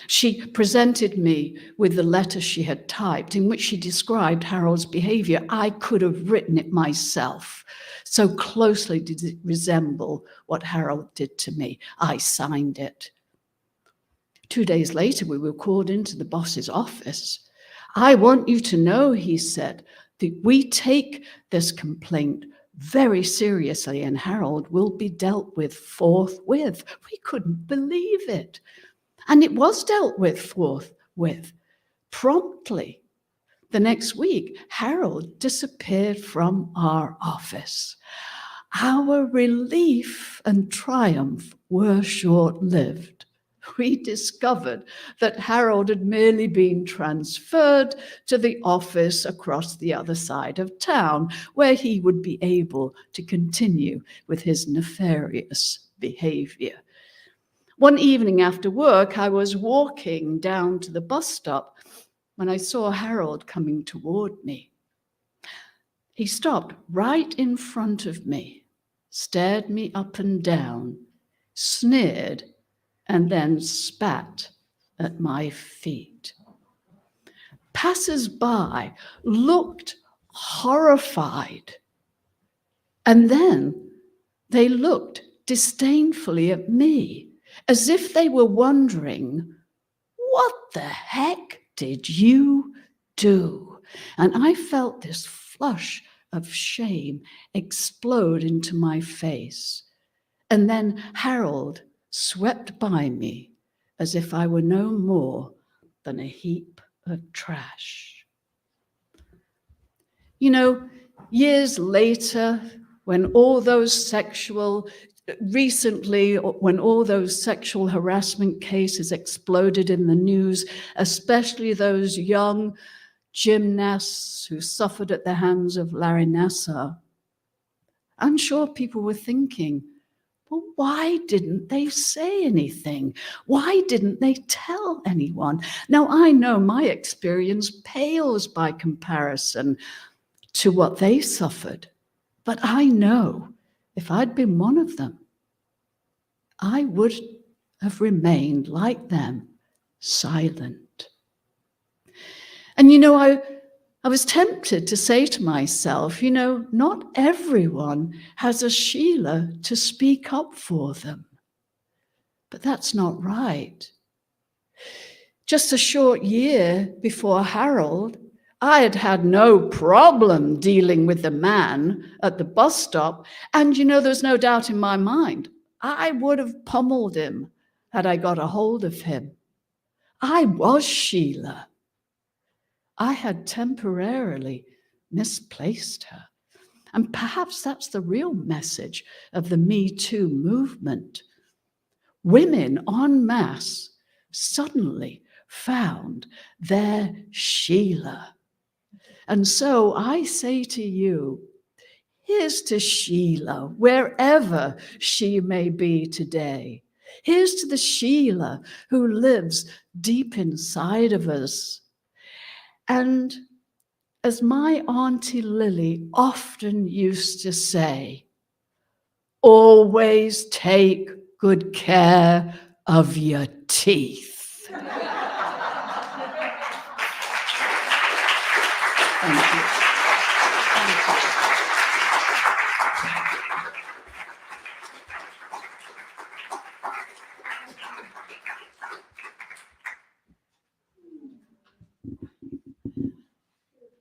She presented me with the letter she had typed in which she described Harold's behavior. I could have written it myself. So closely did it resemble what Harold did to me. I signed it. 2 days later, we were called into the boss's office. "I want you to know," he said, "that we take this complaint very seriously, and Harold will be dealt with forthwith." We couldn't believe it. And it was dealt with forthwith, promptly. The next week, Harold disappeared from our office. Our relief and triumph were short-lived. We discovered that Harold had merely been transferred to the office across the other side of town, where he would be able to continue with his nefarious behavior. One evening after work, I was walking down to the bus stop when I saw Harold coming toward me. He stopped right in front of me, stared me up and down, sneered, and then spat at my feet. Passers-by looked horrified, and then they looked disdainfully at me, as if they were wondering, "What the heck did you do?" And I felt this flush of shame explode into my face. And then Harold swept by me as if I were no more than a heap of trash. You know, years later, when all those sexual harassment cases exploded in the news, especially those young gymnasts who suffered at the hands of Larry Nassar, I'm sure people were thinking, well, why didn't they say anything? Why didn't they tell anyone? Now, I know my experience pales by comparison to what they suffered, but I know if I'd been one of them, I would have remained like them, silent. And you know, I was tempted to say to myself, you know, not everyone has a Sheila to speak up for them. But that's not right. Just a short year before Harold, I had had no problem dealing with the man at the bus stop. And you know, there's no doubt in my mind, I would have pummeled him had I got a hold of him. I was Sheila. I had temporarily misplaced her. And perhaps that's the real message of the Me Too movement. Women en masse suddenly found their Sheila. And so I say to you, here's to Sheila, wherever she may be today. Here's to the Sheila who lives deep inside of us. And as my Auntie Lily often used to say, always take good care of your teeth. Thank you.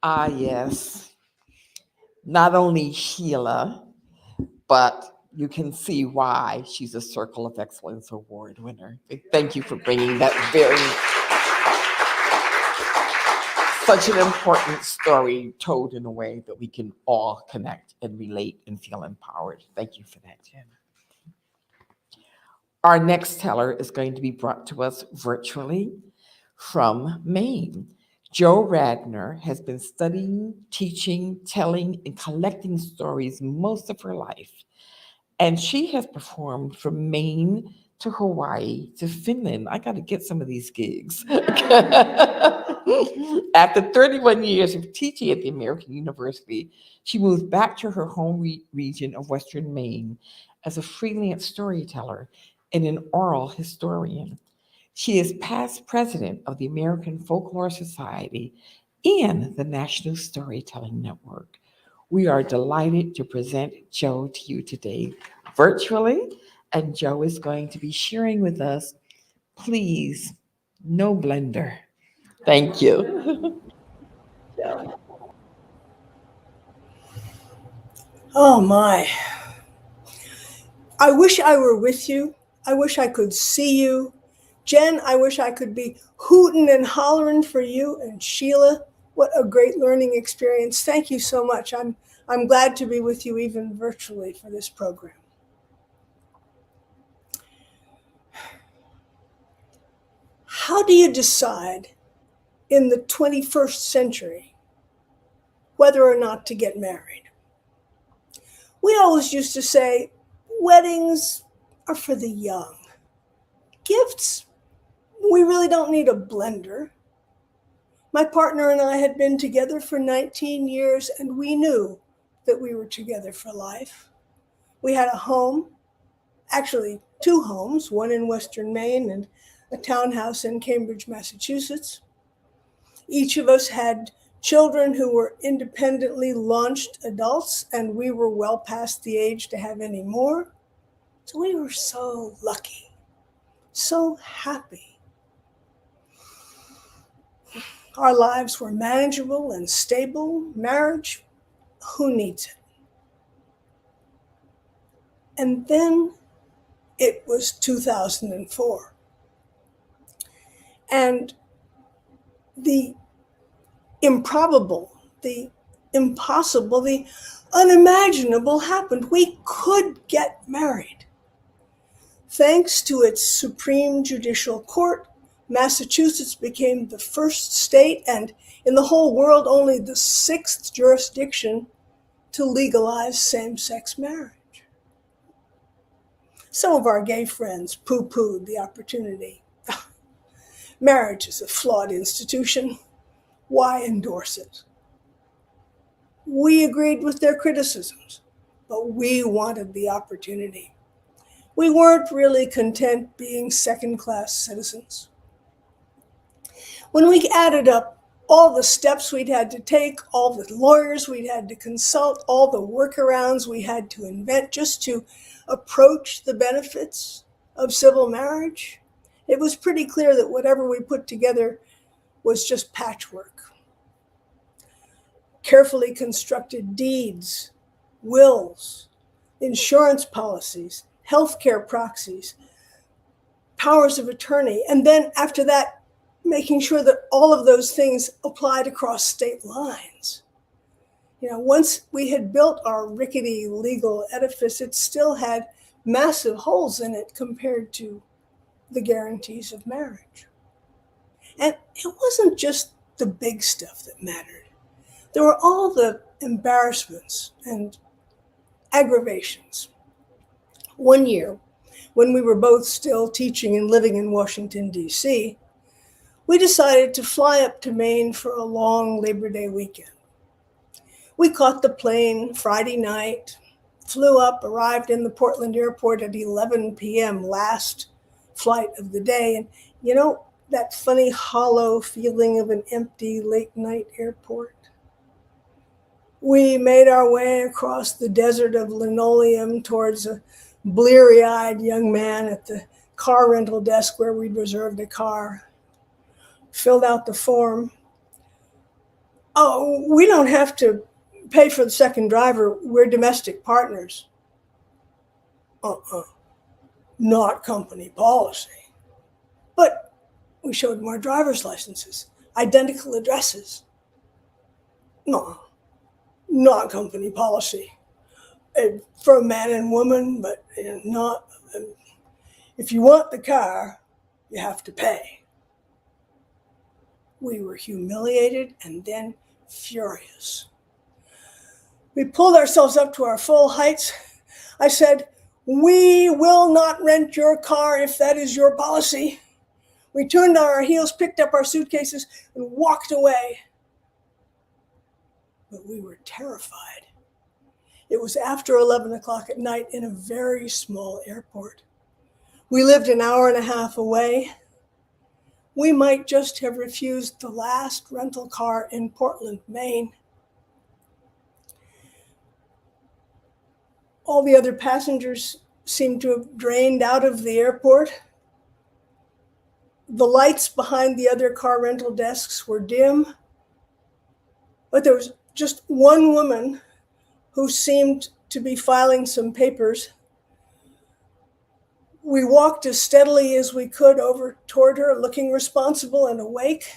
Ah, yes. Not only Sheila, but you can see why she's a Circle of Excellence Award winner. Thank you for bringing that such an important story told in a way that we can all connect and relate and feel empowered. Thank you for that, Jen. Our next teller is going to be brought to us virtually from Maine. Jo Radner has been studying, teaching, telling, and collecting stories most of her life. And she has performed from Maine to Hawaii to Finland. I got to get some of these gigs. After 31 years of teaching at the American University, she moved back to her home region of Western Maine as a freelance storyteller and an oral historian. She is past president of the American Folklore Society and the National Storytelling Network. We are delighted to present Jo to you today virtually, and Jo is going to be sharing with us, please, no blender. Thank you. Oh my. I wish I were with you. I wish I could see you. Jen, I wish I could be hooting and hollering for you. And Sheila, what a great learning experience. Thank you so much. I'm glad to be with you even virtually for this program. How do you decide in the 21st century whether or not to get married? We always used to say, weddings are for the young. Gifts, we really don't need a blender. My partner and I had been together for 19 years, and we knew that we were together for life. We had a home, actually 2 homes, one in Western Maine and a townhouse in Cambridge, Massachusetts. Each of us had children who were independently launched adults, and we were well past the age to have any more. So we were so lucky, so happy. Our lives were manageable and stable. Marriage, who needs it? And then it was 2004. And the improbable, the impossible, the unimaginable happened. We could get married. Thanks to its Supreme Judicial Court, Massachusetts became the first state and in the whole world only the 6th jurisdiction to legalize same-sex marriage. Some of our gay friends poo-pooed the opportunity. Marriage is a flawed institution. Why endorse it? We agreed with their criticisms, but we wanted the opportunity. We weren't really content being second-class citizens. When we added up all the steps we'd had to take, all the lawyers we'd had to consult, all the workarounds we had to invent just to approach the benefits of civil marriage, it was pretty clear that whatever we put together was just patchwork. Carefully constructed deeds, wills, insurance policies, healthcare proxies, powers of attorney, and then after that, making sure that all of those things applied across state lines. Once we had built our rickety legal edifice, it still had massive holes in it compared to the guarantees of marriage. And it wasn't just the big stuff that mattered. There were all the embarrassments and aggravations. One year, when we were both still teaching and living in Washington, D.C., we decided to fly up to Maine for a long Labor Day weekend. We caught the plane Friday night, flew up, arrived in the Portland airport at 11 p.m., last flight of the day. And that funny hollow feeling of an empty late night airport? We made our way across the desert of linoleum towards a bleary-eyed young man at the car rental desk where we'd reserved a car. Filled out the form. Oh, we don't have to pay for the second driver. We're domestic partners. Not company policy. But we showed them our driver's licenses, identical addresses. No, not company policy. For a man and woman, but not. If you want the car, you have to pay. We were humiliated and then furious. We pulled ourselves up to our full heights. I said, "We will not rent your car if that is your policy." We turned on our heels, picked up our suitcases, and walked away. But we were terrified. It was after 11 o'clock at night in a very small airport. We lived an hour and a half away. We might just have refused the last rental car in Portland, Maine. All the other passengers seemed to have drained out of the airport. The lights behind the other car rental desks were dim, but there was just one woman who seemed to be filing some papers. We walked as steadily as we could over toward her, looking responsible and awake.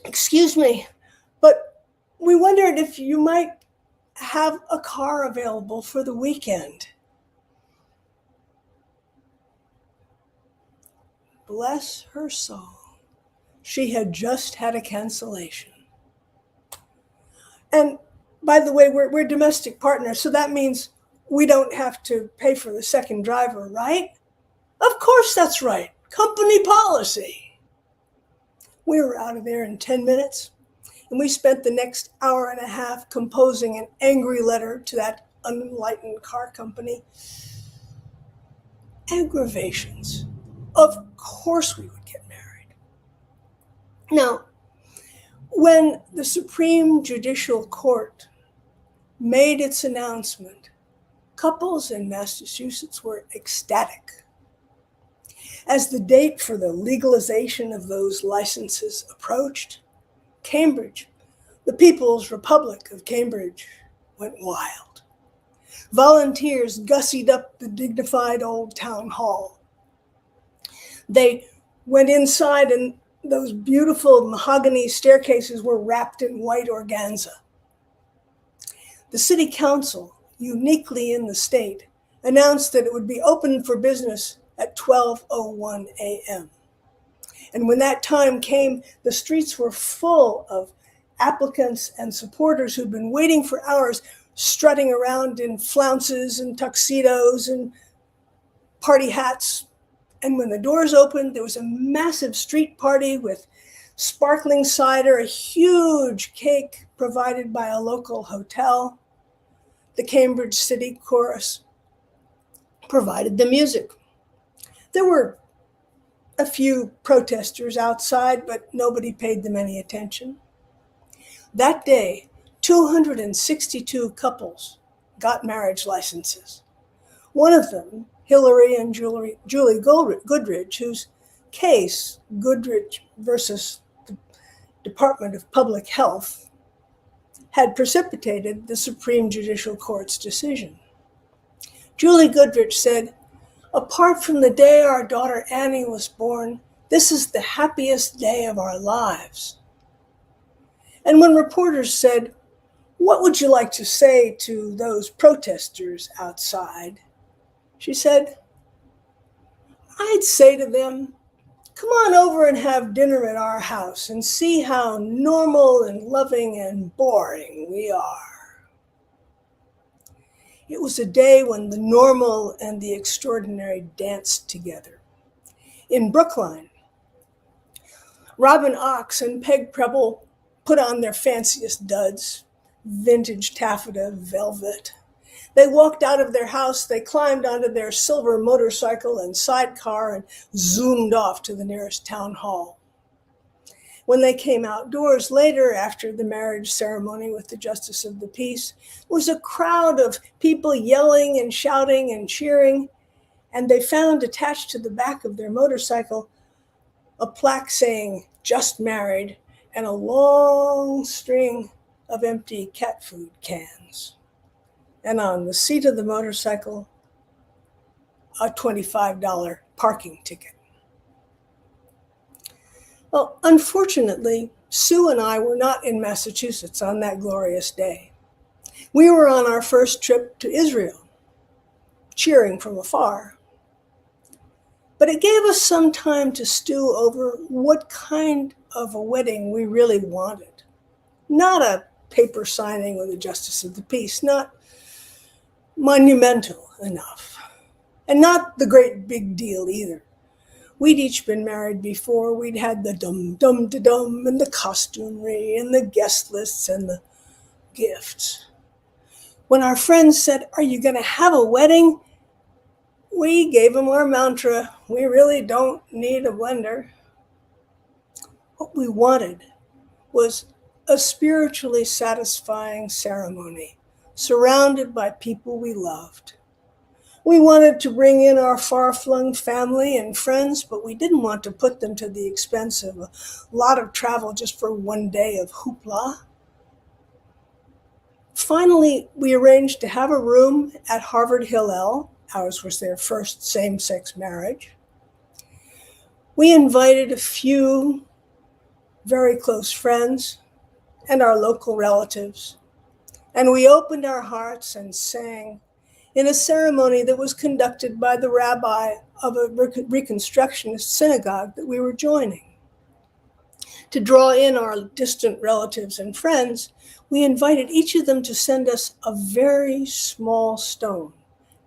"Excuse me, but we wondered if you might have a car available for the weekend." Bless her soul. She had just had a cancellation. And by the way, we're domestic partners, so that means we don't have to pay for the second driver, right? Of course that's right. Company policy. We were out of there in 10 minutes, and we spent the next hour and a half composing an angry letter to that unenlightened car company. Aggravations. Of course we would get married. Now, when the Supreme Judicial Court made its announcement, couples in Massachusetts were ecstatic. As the date for the legalization of those licenses approached, Cambridge, the People's Republic of Cambridge, went wild. Volunteers gussied up the dignified old town hall. They went inside, and those beautiful mahogany staircases were wrapped in white organza. The city council, uniquely in the state, announced that it would be open for business at 12:01 a.m. And when that time came, the streets were full of applicants and supporters who'd been waiting for hours, strutting around in flounces and tuxedos and party hats. And when the doors opened, there was a massive street party with sparkling cider, a huge cake provided by a local hotel. The Cambridge City Chorus provided the music. There were a few protesters outside, but nobody paid them any attention. That day, 262 couples got marriage licenses. One of them, Hillary and Julie Goodrich, whose case, Goodrich versus the Department of Public Health, had precipitated the Supreme Judicial Court's decision. Julie Goodrich said, "Apart from the day our daughter Annie was born, this is the happiest day of our lives." And when reporters said, "What would you like to say to those protesters outside?" she said, "I'd say to them, come on over and have dinner at our house and see how normal and loving and boring we are." It was a day when the normal and the extraordinary danced together. In Brookline, Robin Aughts and Peg Preble put on their fanciest duds, vintage taffeta velvet. They walked out of their house, they climbed onto their silver motorcycle and sidecar and zoomed off to the nearest town hall. When they came outdoors later after the marriage ceremony with the Justice of the Peace, it was a crowd of people yelling and shouting and cheering, and they found attached to the back of their motorcycle a plaque saying, "Just married," and a long string of empty cat food cans. And on the seat of the motorcycle, a $25 parking ticket. Well, unfortunately, Sue and I were not in Massachusetts on that glorious day. We were on our first trip to Israel, cheering from afar. But it gave us some time to stew over what kind of a wedding we really wanted. Not a paper signing with the Justice of the Peace, not monumental enough, and not the great big deal either. We'd each been married before. We'd had the dum-dum-de-dum and the costumery and the guest lists and the gifts. When our friends said, "Are you going to have a wedding?" we gave them our mantra, "We really don't need a blender." What we wanted was a spiritually satisfying ceremony, surrounded by people we loved. We wanted to bring in our far-flung family and friends, but we didn't want to put them to the expense of a lot of travel just for one day of hoopla. Finally, we arranged to have a room at Harvard Hillel. Ours was their first same-sex marriage. We invited a few very close friends and our local relatives, and we opened our hearts and sang in a ceremony that was conducted by the rabbi of a Reconstructionist synagogue that we were joining. To draw in our distant relatives and friends, we invited each of them to send us a very small stone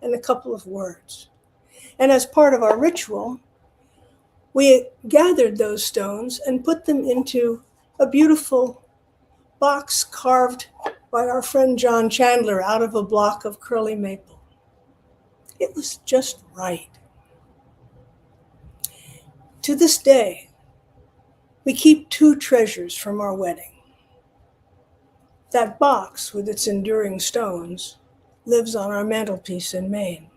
and a couple of words. And as part of our ritual, we gathered those stones and put them into a beautiful box carved by our friend John Chandler out of a block of curly maple. It was just right. To this day, we keep two treasures from our wedding. That box with its enduring stones lives on our mantelpiece in Maine.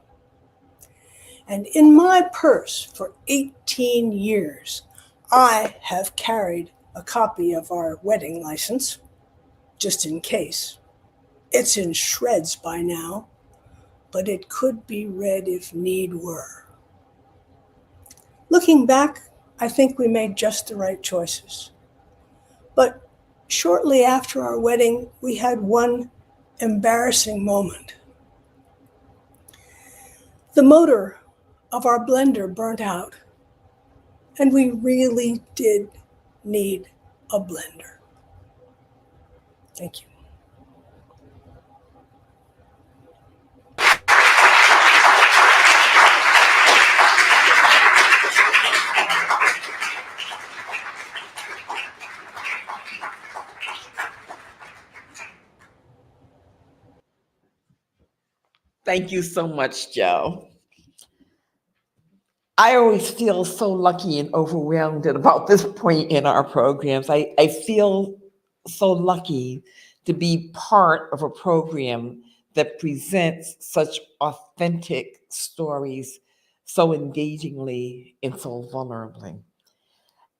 And in my purse for 18 years, I have carried a copy of our wedding license, just in case. It's in shreds by now, but it could be read if need were. Looking back, I think we made just the right choices. But shortly after our wedding, we had one embarrassing moment. The motor of our blender burnt out, and we really did need a blender. Thank you. Thank you so much, Joe. I always feel so lucky and overwhelmed at about this point in our programs. I feel so lucky to be part of a program that presents such authentic stories so engagingly and so vulnerably.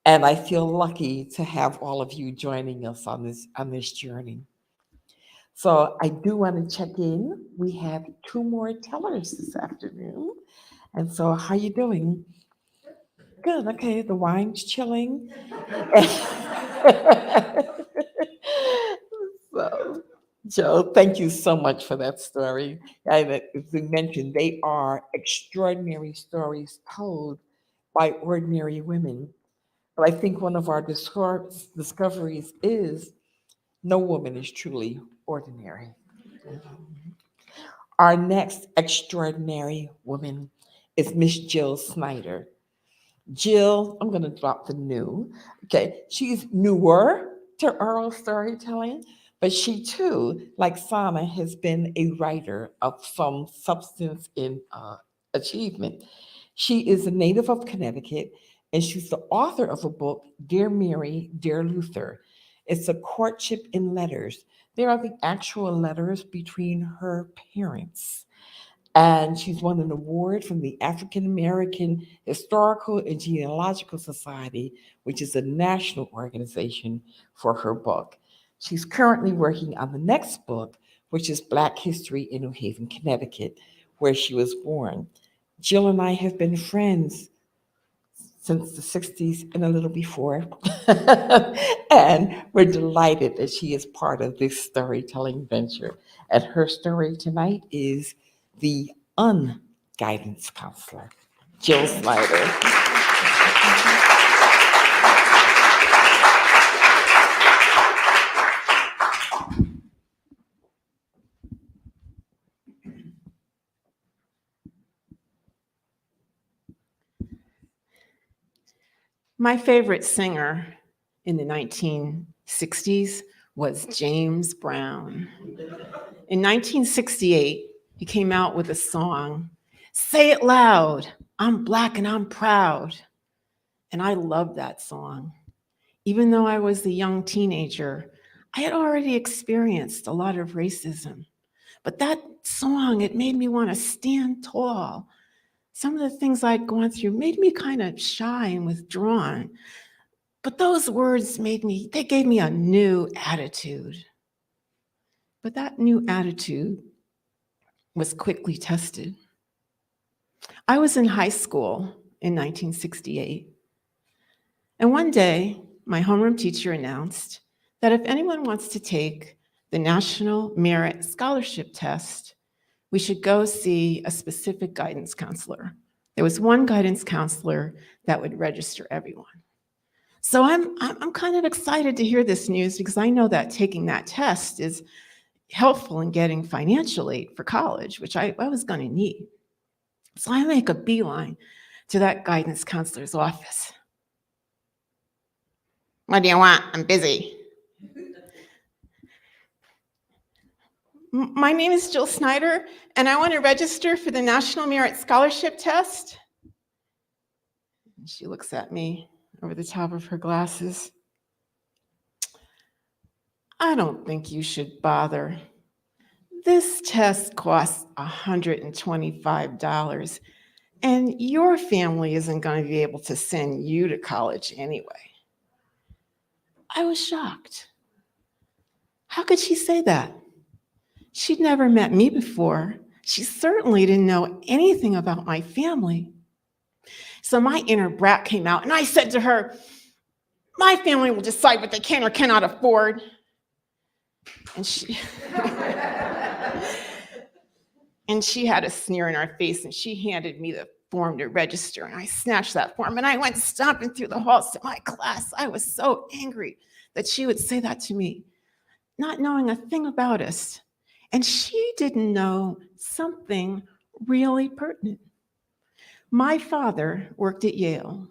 And I feel lucky to have all of you joining us on this journey. So I do want to check in. We have two more tellers this afternoon. And so how you doing? Good. Okay, the wine's chilling. So, Joe, thank you so much for that story. And as we mentioned, they are extraordinary stories told by ordinary women. But I think one of our discoveries is no woman is truly ordinary. Our next extraordinary woman is Miss Jill Snyder. Jill, I'm going to drop the new. Okay, she's newer to oral storytelling, but she too, like Sana, has been a writer of some substance in achievement. She is a native of Connecticut, and she's the author of a book, Dear Mary, Dear Luther. It's a courtship in letters. There are the actual letters between her parents. And she's won an award from the African American Historical and Genealogical Society, which is a national organization for her book. She's currently working on the next book, which is Black History in New Haven, Connecticut, where she was born. Jill and I have been friends since the 60s and a little before. And we're delighted that she is part of this storytelling venture. And her story tonight is The Unguidance Counselor, Jill Snyder. My favorite singer in the 1960s was James Brown. In 1968, he came out with a song, Say It Loud, I'm Black and I'm Proud. And I loved that song. Even though I was a young teenager, I had already experienced a lot of racism. But that song, it made me want to stand tall. Some of the things I'd gone through made me kind of shy and withdrawn. But those words they gave me a new attitude. But that new attitude was quickly tested. I was in high school in 1968. And one day, my homeroom teacher announced that if anyone wants to take the National Merit Scholarship Test, we should go see a specific guidance counselor. There was one guidance counselor that would register everyone. So I'm kind of excited to hear this news because I know that taking that test is helpful in getting financial aid for college, which I was going to need. So I make a beeline to that guidance counselor's office. What do you want? I'm busy. My name is Jill Snyder, and I want to register for the National Merit Scholarship Test. And she looks at me over the top of her glasses. I don't think you should bother. This test costs $125, and your family isn't going to be able to send you to college anyway. I was shocked. How could she say that? She'd never met me before. She certainly didn't know anything about my family. So my inner brat came out, and I said to her, "My family will decide what they can or cannot afford." And she and she had a sneer in her face, and she handed me the form to register, and I snatched that form, and I went stomping through the halls to my class. I was so angry that she would say that to me, not knowing a thing about us. And she didn't know something really pertinent. My father worked at Yale,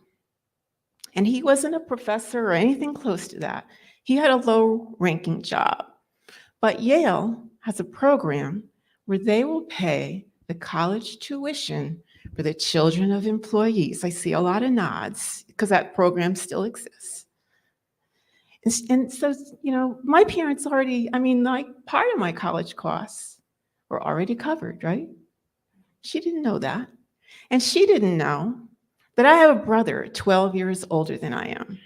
and he wasn't a professor or anything close to that. He had a low-ranking job. But Yale has a program where they will pay the college tuition for the children of employees. I see a lot of nods because that program still exists. And so, my parents already, like part of my college costs were already covered, right? She didn't know that. And she didn't know that I have a brother 12 years older than I am.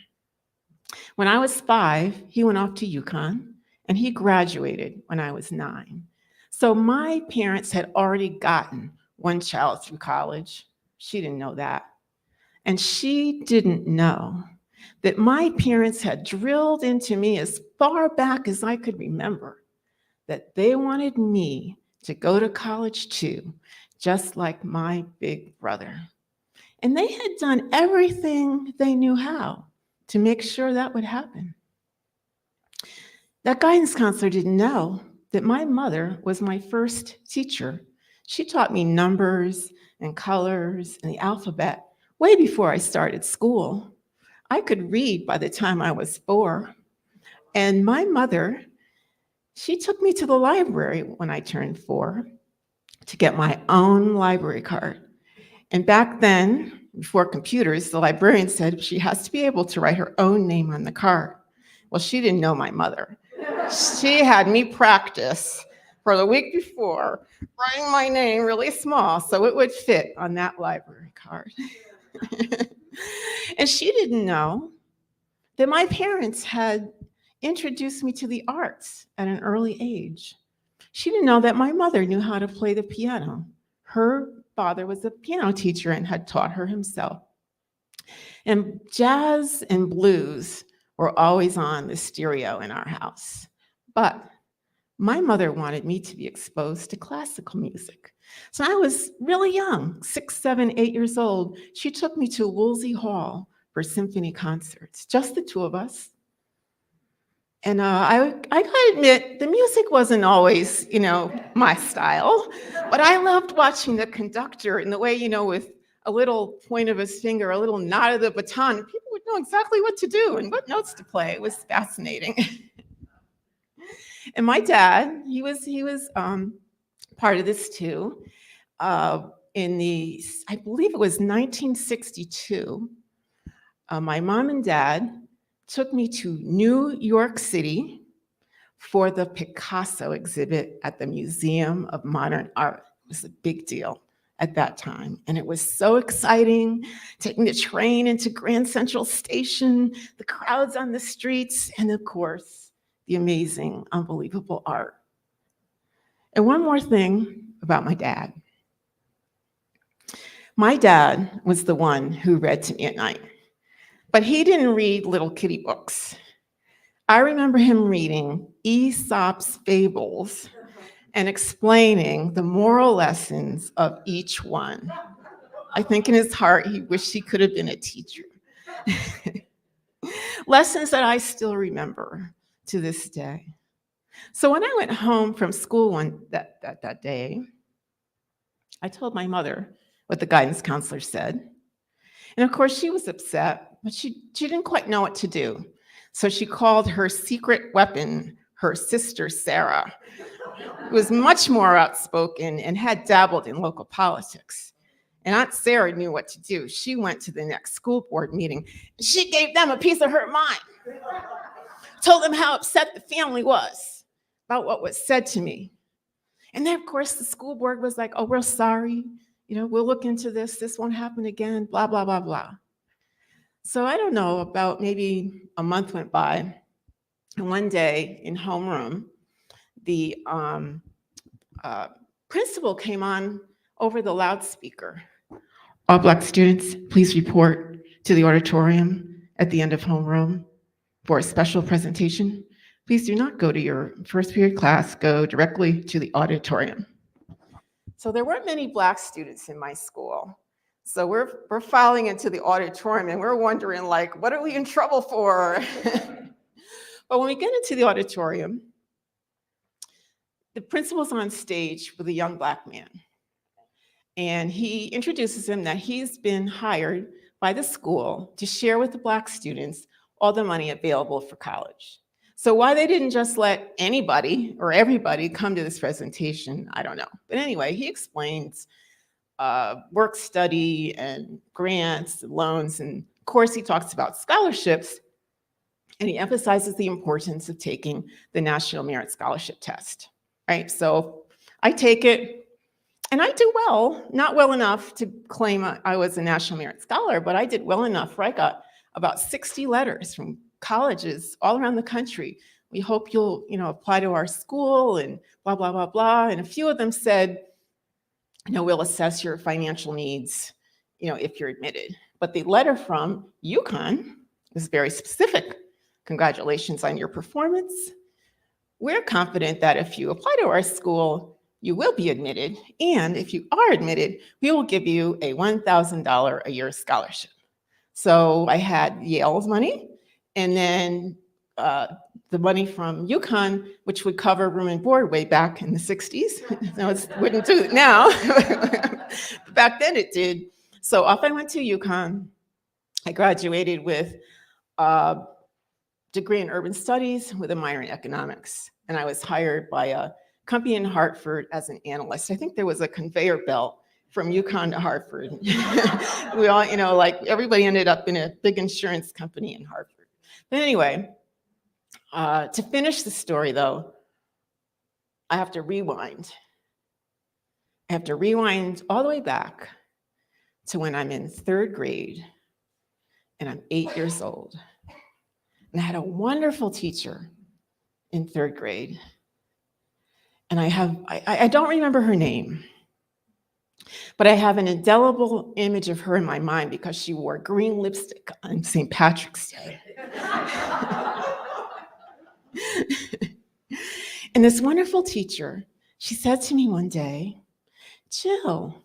When I was 5, he went off to UConn, and he graduated when I was 9. So my parents had already gotten one child through college. She didn't know that. And she didn't know that my parents had drilled into me as far back as I could remember that they wanted me to go to college too, just like my big brother. And they had done everything they knew how to make sure that would happen. That guidance counselor didn't know that my mother was my first teacher. She taught me numbers and colors and the alphabet way before I started school. I could read by the time I was 4. And my mother, she took me to the library when I turned 4 to get my own library card. And back then, before computers, the librarian said she has to be able to write her own name on the card. Well, she didn't know my mother. She had me practice for the week before, writing my name really small so it would fit on that library card. And she didn't know that my parents had introduced me to the arts at an early age. She didn't know that my mother knew how to play the piano. Her father was a piano teacher and had taught her himself. And jazz and blues were always on the stereo in our house. But my mother wanted me to be exposed to classical music. So I was really young, 6, 7, 8 years old. She took me to Woolsey Hall for symphony concerts, just the two of us. And I gotta admit, the music wasn't always, my style, but I loved watching the conductor in the way, with a little point of his finger, a little nod of the baton, people would know exactly what to do and what notes to play. It was fascinating. And my dad, he was part of this too. I believe it was 1962, my mom and dad took me to New York City for the Picasso exhibit at the Museum of Modern Art. It was a big deal at that time. And it was so exciting, taking the train into Grand Central Station, the crowds on the streets, and of course, the amazing, unbelievable art. And one more thing about my dad. My dad was the one who read to me at night, but he didn't read little kitty books. I remember him reading Aesop's fables and explaining the moral lessons of each one. I think in his heart, he wished he could have been a teacher. Lessons that I still remember to this day. So when I went home from school that day, I told my mother what the guidance counselor said. And of course, she was upset, but she didn't quite know what to do. So she called her secret weapon, her sister, Sarah, who was much more outspoken and had dabbled in local politics. And Aunt Sarah knew what to do. She went to the next school board meeting. And she gave them a piece of her mind, told them how upset the family was about what was said to me. And then, of course, the school board was like, "Oh, we're sorry. We'll look into this. This won't happen again, blah, blah, blah, blah." So I don't know, about maybe a month went by. And one day in homeroom, the principal came on over the loudspeaker. All Black students, please report to the auditorium at the end of homeroom for a special presentation. Please do not go to your first period class, go directly to the auditorium. So there weren't many Black students in my school. So we're filing into the auditorium and we're wondering, like, what are we in trouble for? But when we get into the auditorium, the principal's on stage with a young Black man. And he introduces him that he's been hired by the school to share with the Black students all the money available for college. So why they didn't just let anybody or everybody come to this presentation, I don't know. But anyway, he explains work study and grants and loans. And of course, he talks about scholarships. And he emphasizes the importance of taking the National Merit Scholarship Test, right? So I take it, and I do well, not well enough to claim I was a National Merit Scholar, but I did well enough where I got about 60 letters from colleges all around the country. We hope you'll, apply to our school and blah, blah, blah, blah. And a few of them said, we'll assess your financial needs, if you're admitted. But the letter from UConn is very specific. Congratulations on your performance. We're confident that if you apply to our school, you will be admitted. And if you are admitted, we will give you a $1,000 a year scholarship. So I had Yale's money, and then the money from UConn, which would cover room and board way back in the 60s. No, it wouldn't do it now. Back then it did. So off I went to UConn. I graduated with a degree in urban studies with a minor in economics. And I was hired by a company in Hartford as an analyst. I think there was a conveyor belt from UConn to Hartford. We all, everybody ended up in a big insurance company in Hartford. But anyway, to finish the story though, I have to rewind. I have to rewind all the way back to when I'm in 3rd grade and I'm 8 years old. And I had a wonderful teacher in 3rd grade. And I don't remember her name, but I have an indelible image of her in my mind because she wore green lipstick on St. Patrick's Day. And this wonderful teacher, she said to me one day, "Jill,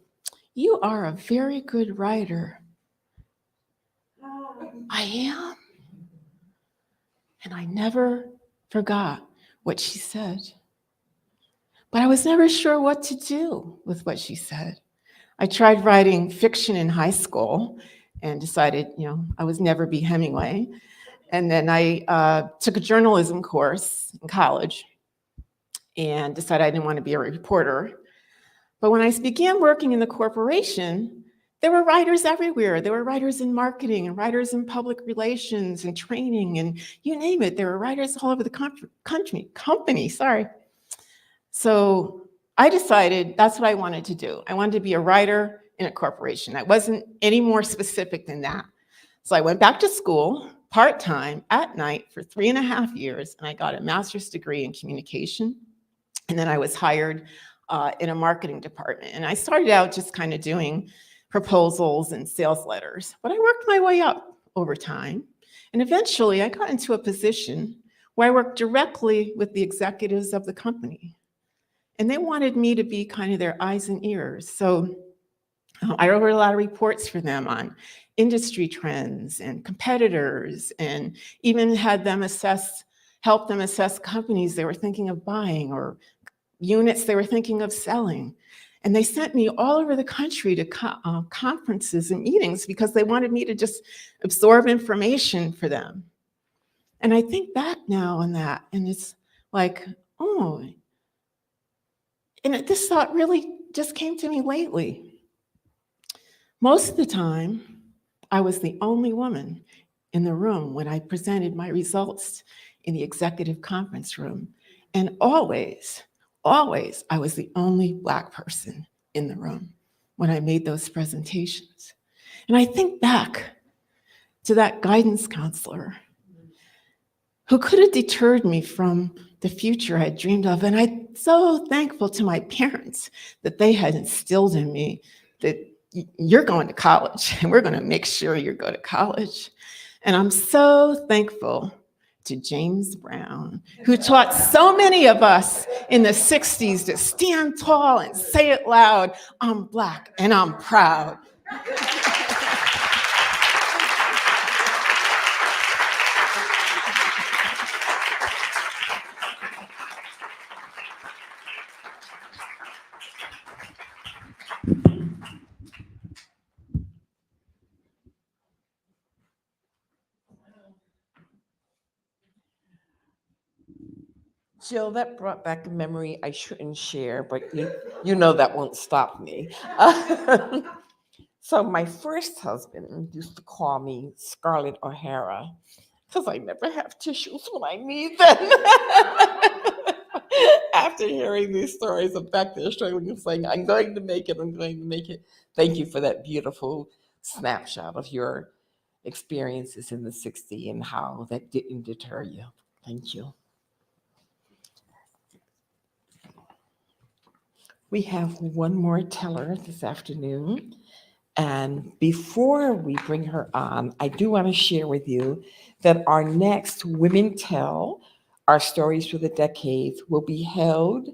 you are a very good writer." I am. And I never forgot what she said. But I was never sure what to do with what she said. I tried writing fiction in high school and decided, I would never be Hemingway. And then I took a journalism course in college and decided I didn't want to be a reporter. But when I began working in the corporation, there were writers everywhere. There were writers in marketing and writers in public relations and training and you name it. There were writers all over the company. So I decided that's what I wanted to do. I wanted to be a writer in a corporation. I wasn't any more specific than that. So I went back to school part-time at night for 3.5 years, and I got a master's degree in communication. And then I was hired in a marketing department. And I started out just kind of doing proposals and sales letters, but I worked my way up over time. And eventually I got into a position where I worked directly with the executives of the company. And they wanted me to be kind of their eyes and ears. So I wrote a lot of reports for them on industry trends and competitors, and even had them help them assess companies they were thinking of buying or units they were thinking of selling. And they sent me all over the country to conferences and meetings because they wanted me to just absorb information for them. And I think back now on that, and it's like, oh, and this thought really just came to me lately. Most of the time, I was the only woman in the room when I presented my results in the executive conference room. And always, I was the only Black person in the room when I made those presentations. And I think back to that guidance counselor who could have deterred me from the future I dreamed of. And I'm so thankful to my parents that they had instilled in me that you're going to college and we're going to make sure you go to college. And I'm so thankful to James Brown, who taught so many of us in the 60s to stand tall and say it loud, I'm Black and I'm proud. Jill, that brought back a memory I shouldn't share, but you know that won't stop me. So my first husband used to call me Scarlett O'Hara because I never have tissues when I need them. After hearing these stories of back there struggling and saying, I'm going to make it, I'm going to make it. Thank you for that beautiful snapshot of your experiences in the 60s and how that didn't deter you. Thank you. We have one more teller this afternoon. And before we bring her on, I do want to share with you that our next Women Tell Our Stories Through the Decades will be held,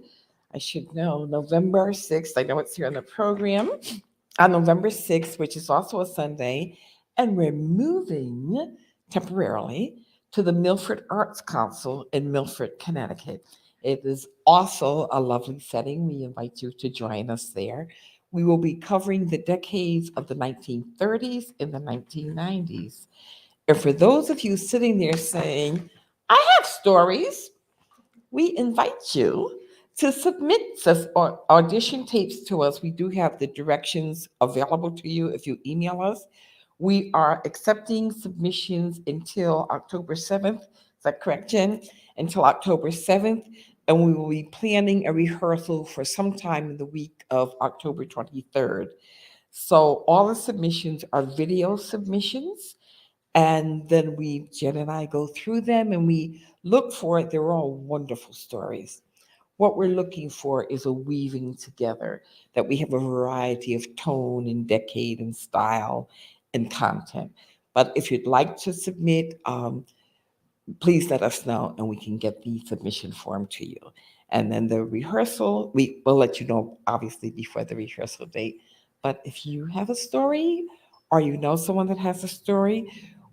I should know, November 6th. I know it's here on the program, on November 6th, which is also a Sunday. And we're moving temporarily to the Milford Arts Council in Milford, Connecticut. It is also a lovely setting. We invite you to join us there. We will be covering the decades of the 1930s and the 1990s. And for those of you sitting there saying, I have stories, we invite you to submit audition tapes to us. We do have the directions available to you if you email us. We are accepting submissions until October 7th. Is that correct, Jen? Until October 7th. And we will be planning a rehearsal for sometime in the week of October 23rd. So all the submissions are video submissions. And then Jen and I go through them and we look for it. They're all wonderful stories. What we're looking for is a weaving together, that we have a variety of tone and decade and style and content. But if you'd like to submit, please let us know and we can get the submission form to you. And then the rehearsal, we will let you know, obviously, before the rehearsal date. But if you have a story or you know someone that has a story,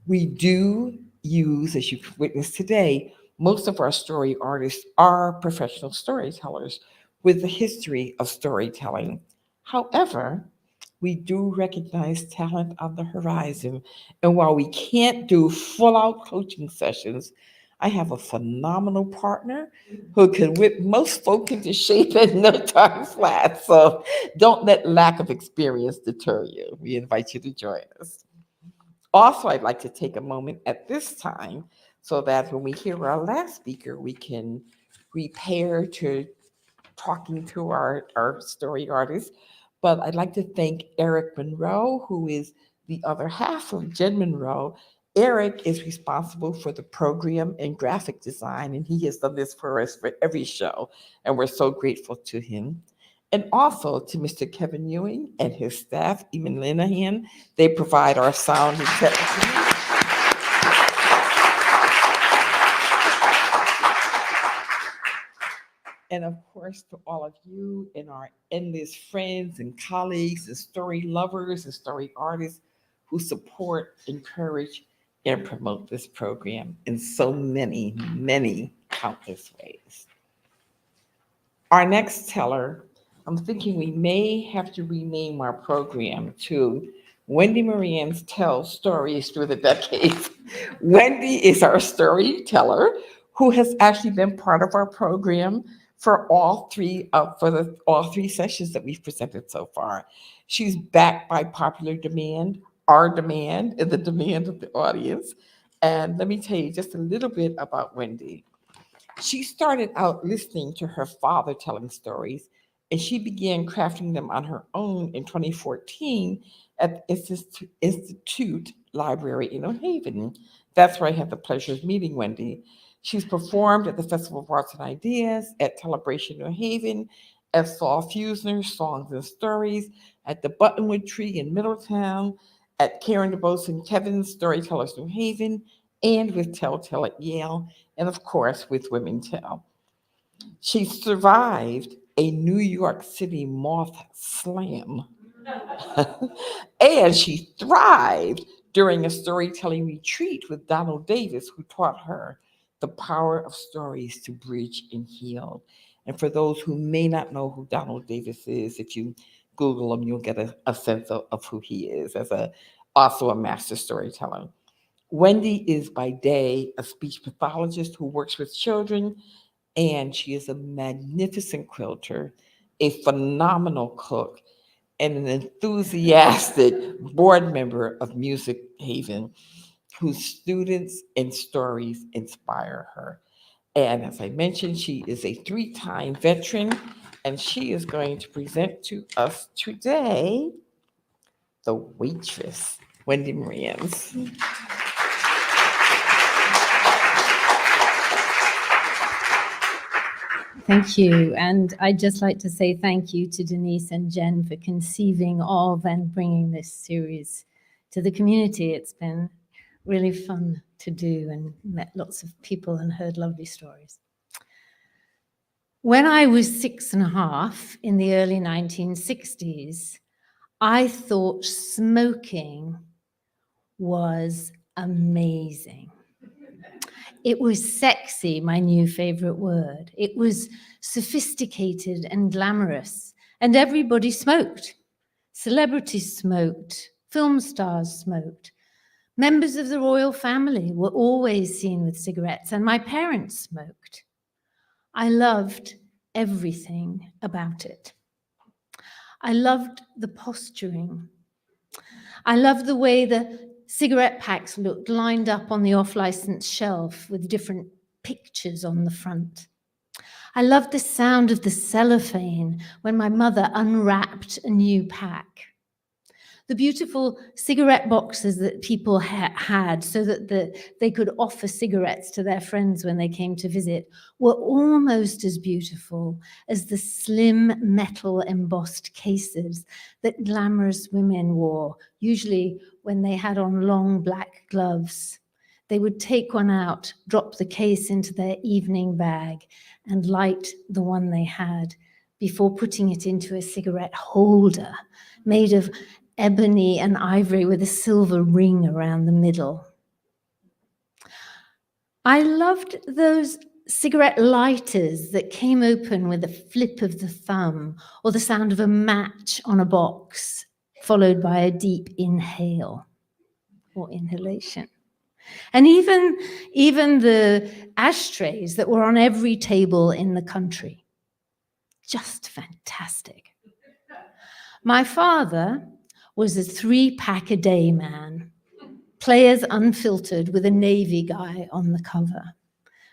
we do use, as you witnessed today, most of our story artists are professional storytellers with a history of storytelling. However, we do recognize talent on the horizon. And while we can't do full out coaching sessions, I have a phenomenal partner who can whip most folk into shape in no time flat. So don't let lack of experience deter you. We invite you to join us. Also, I'd like to take a moment at this time so that when we hear our last speaker, we can repair to talking to our story artists. But I'd like to thank Eric Monroe, who is the other half of Jen Monroe. Eric is responsible for the program and graphic design, and he has done this for us for every show, and we're so grateful to him. And also to Mr. Kevin Ewing and his staff, even Linehan. They provide our sound and technical. And of course, to all of you and our endless friends and colleagues and story lovers and story artists who support, encourage, and promote this program in so many, many countless ways. Our next teller, I'm thinking we may have to rename our program to Wendy Moran's Tell Stories Through the Decades. Wendy is our storyteller who has actually been part of our program for all three sessions that we've presented so far. She's backed by popular demand, our demand, and the demand of the audience. And let me tell you just a little bit about Wendy. She started out listening to her father telling stories, and she began crafting them on her own in 2014 at the Institute Library in New Haven. That's where I had the pleasure of meeting Wendy. She's performed at the Festival of Arts and Ideas, at Celebration New Haven, at Saul Fusner Songs and Stories, at the Buttonwood Tree in Middletown, at Karen DeBose and Kevin's Storytellers New Haven, and with Telltale at Yale, and of course with Women Tell. She survived a New York City moth slam, and she thrived during a storytelling retreat with Donald Davis, who taught her the power of stories to bridge and heal. And for those who may not know who Donald Davis is, if you Google him, you'll get a sense of who he is as also a master storyteller. Wendy is by day a speech pathologist who works with children, and she is a magnificent quilter, a phenomenal cook, and an enthusiastic board member of Music Haven, whose students and stories inspire her. And as I mentioned, she is a 3-time veteran, and she is going to present to us today the waitress, Wendy Marians. Thank you. And I'd just like to say thank you to Denise and Jen for conceiving of and bringing this series to the community. It's been really fun to do and met lots of people and heard lovely stories. When I was 6.5 in the early 1960s, I thought smoking was amazing. It was sexy, my new favorite word. It was sophisticated and glamorous, and everybody smoked. Celebrities smoked, film stars smoked. Members of the royal family were always seen with cigarettes, and my parents smoked. I loved everything about it. I loved the posturing. I loved the way the cigarette packs looked lined up on the off-license shelf with different pictures on the front. I loved the sound of the cellophane when my mother unwrapped a new pack. The beautiful cigarette boxes that people had so that they could offer cigarettes to their friends when they came to visit were almost as beautiful as the slim metal embossed cases that glamorous women wore, usually when they had on long black gloves. They would take one out, drop the case into their evening bag, and light the one they had before putting it into a cigarette holder made of ebony and ivory with a silver ring around the middle. I loved those cigarette lighters that came open with a flip of the thumb or the sound of a match on a box, followed by a deep inhale or inhalation. And even the ashtrays that were on every table in the country. Just fantastic. My father was a 3-pack-a-day man, Players Unfiltered with a Navy guy on the cover.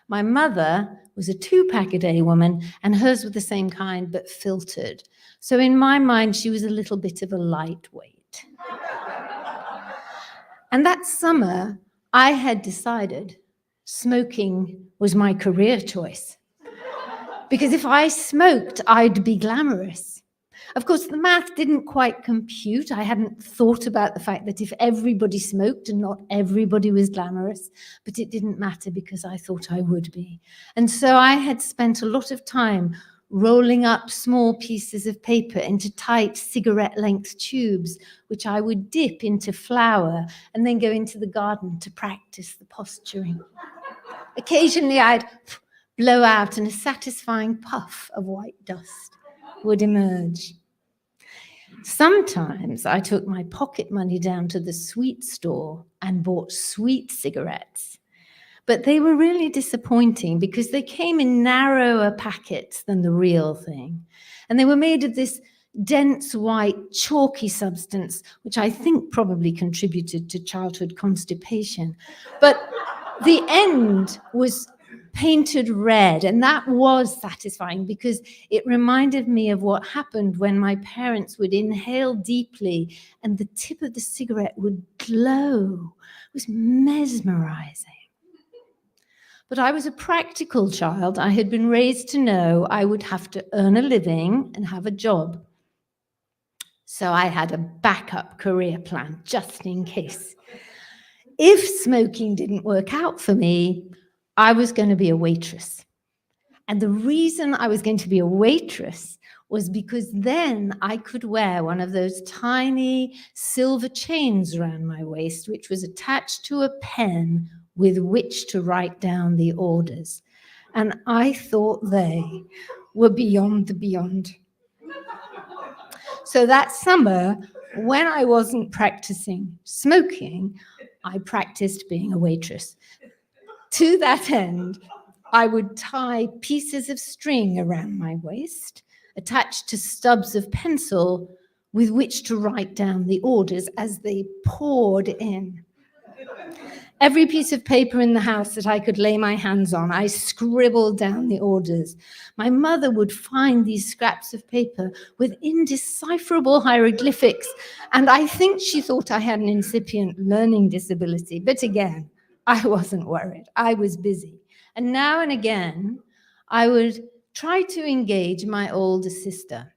My mother was a 2-pack-a-day woman, and hers were the same kind, but filtered. So in my mind, she was a little bit of a lightweight. And that summer, I had decided smoking was my career choice. Because if I smoked, I'd be glamorous. Of course, the math didn't quite compute. I hadn't thought about the fact that if everybody smoked and not everybody was glamorous, but it didn't matter because I thought I would be. And so I had spent a lot of time rolling up small pieces of paper into tight cigarette-length tubes, which I would dip into flour and then go into the garden to practice the posturing. Occasionally, I'd blow out and a satisfying puff of white dust would emerge. Sometimes I took my pocket money down to the sweet store and bought sweet cigarettes. But they were really disappointing because they came in narrower packets than the real thing. And they were made of this dense white chalky substance, which I think probably contributed to childhood constipation. But the end was painted red, and that was satisfying because it reminded me of what happened when my parents would inhale deeply and the tip of the cigarette would glow. It was mesmerizing. But I was a practical child. I had been raised to know I would have to earn a living and have a job. So I had a backup career plan just in case. If smoking didn't work out for me, I was going to be a waitress. And the reason I was going to be a waitress was because then I could wear one of those tiny silver chains around my waist, which was attached to a pen with which to write down the orders. And I thought they were beyond the beyond. So that summer, when I wasn't practicing smoking, I practiced being a waitress. To that end, I would tie pieces of string around my waist, attached to stubs of pencil with which to write down the orders as they poured in. Every piece of paper in the house that I could lay my hands on, I scribbled down the orders. My mother would find these scraps of paper with indecipherable hieroglyphics, and I think she thought I had an incipient learning disability. But again, I wasn't worried. I was busy. And now and again, I would try to engage my older sister.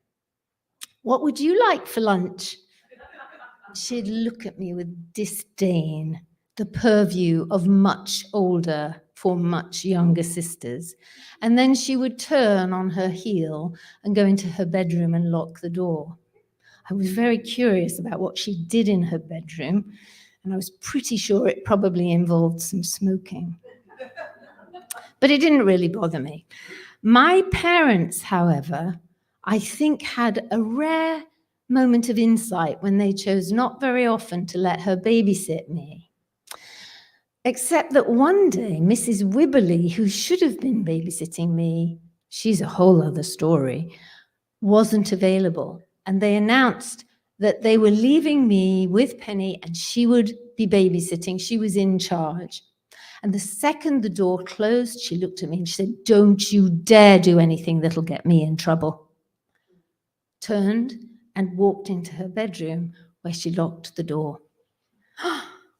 What would you like for lunch? She'd look at me with disdain, the purview of much older for much younger sisters. And then she would turn on her heel and go into her bedroom and lock the door. I was very curious about what she did in her bedroom, and I was pretty sure it probably involved some smoking. But it didn't really bother me. My parents, however, I think had a rare moment of insight when they chose not very often to let her babysit me. Except that one day, Mrs. Wibberley, who should have been babysitting me, she's a whole other story, wasn't available. And they announced that they were leaving me with Penny and she would be babysitting. She was in charge. And the second the door closed, she looked at me and she said, "Don't you dare do anything that'll get me in trouble." Turned and walked into her bedroom where she locked the door.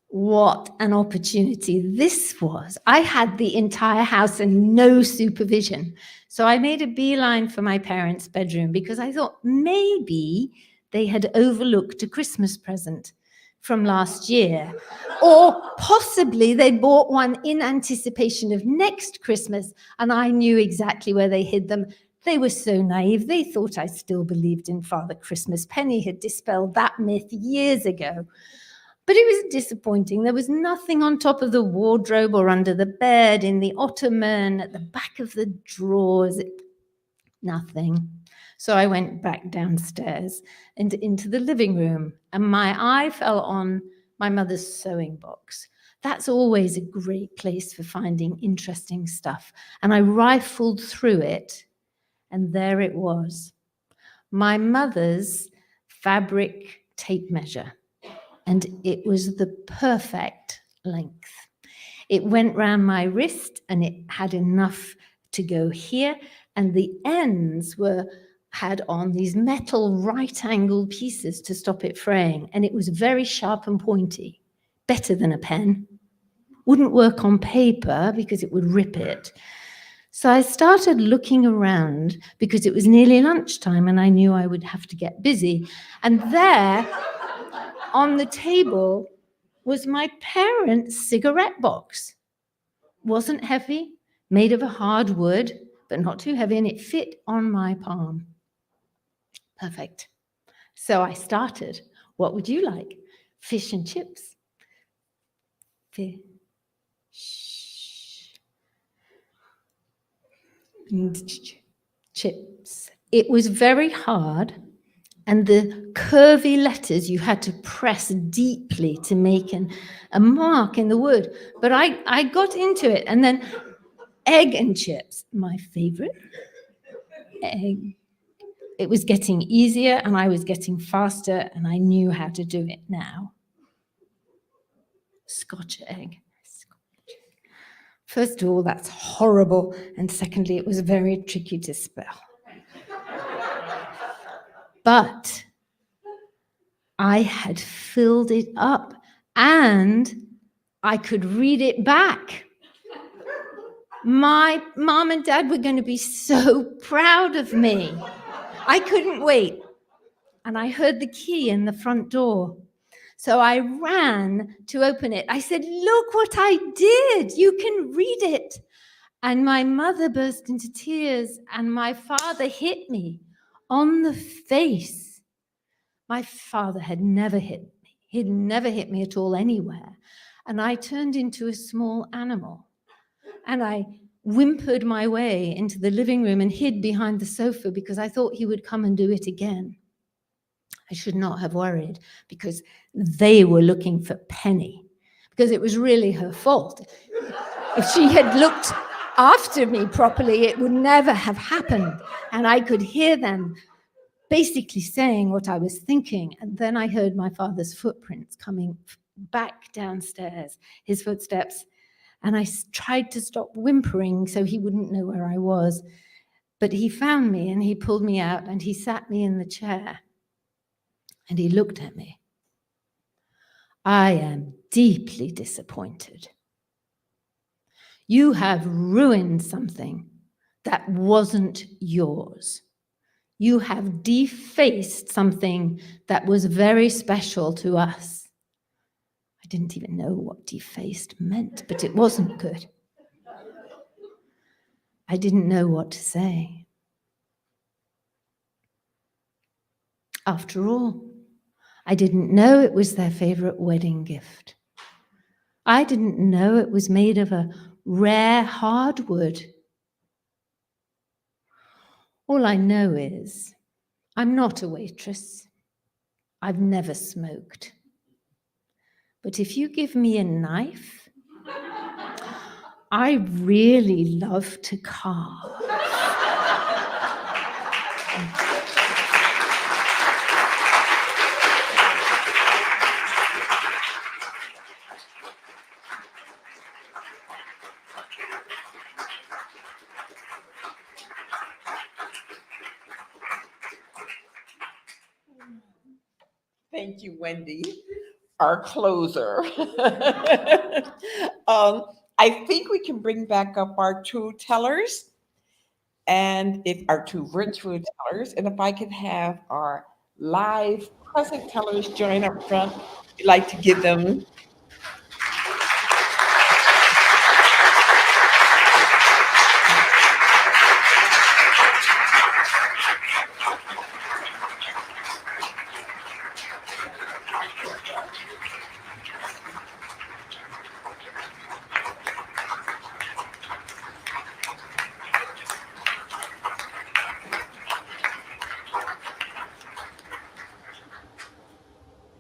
What an opportunity this was. I had the entire house and no supervision. So I made a beeline for my parents' bedroom because I thought maybe they had overlooked a Christmas present from last year, or possibly they bought one in anticipation of next Christmas and I knew exactly where they hid them. They were so naive. They thought I still believed in Father Christmas. Penny had dispelled that myth years ago. But it was disappointing. There was nothing on top of the wardrobe or under the bed, in the ottoman, at the back of the drawers. Nothing. So I went back downstairs and into the living room, and my eye fell on my mother's sewing box. That's always a great place for finding interesting stuff. And I rifled through it, and there it was. My mother's fabric tape measure. And it was the perfect length. It went round my wrist and it had enough to go here. And the ends had on these metal right-angled pieces to stop it fraying. And it was very sharp and pointy, better than a pen. Wouldn't work on paper because it would rip it. So I started looking around because it was nearly lunchtime and I knew I would have to get busy. And there, on the table, was my parents' cigarette box. Wasn't heavy, made of a hard wood, but not too heavy, and it fit on my palm. Perfect. So I started. What would you like? Fish and chips. Fish and chips. It was very hard. And the curvy letters, you had to press deeply to make a mark in the wood. But I got into it. And then egg and chips, my favorite. Egg. It was getting easier and I was getting faster and I knew how to do it now. Scotch egg. First of all, that's horrible. And secondly, it was very tricky to spell. But I had filled it up and I could read it back. My mom and dad were going to be so proud of me. I couldn't wait. And I heard the key in the front door. So I ran to open it. I said, "Look what I did. You can read it." And my mother burst into tears, and my father hit me on the face. My father had never hit me. He'd never hit me at all anywhere. And I turned into a small animal. And I whimpered my way into the living room and hid behind the sofa because I thought he would come and do it again. I should not have worried because they were looking for Penny, because it was really her fault. If she had looked after me properly, it would never have happened. And I could hear them basically saying what I was thinking. And then I heard my father's footprints coming back downstairs, his footsteps. And I tried to stop whimpering so he wouldn't know where I was. But he found me and he pulled me out and he sat me in the chair. And he looked at me. "I am deeply disappointed. You have ruined something that wasn't yours. You have defaced something that was very special to us." I didn't even know what defaced meant, but it wasn't good. I didn't know what to say. After all, I didn't know it was their favorite wedding gift. I didn't know it was made of a rare hardwood. All I know is I'm not a waitress. I've never smoked. But if you give me a knife, I really love to carve. Thank you, Wendy, our closer. I think we can bring back up our two tellers and if our two virtual tellers, and if I could have our live present tellers join up front, we'd like to give them.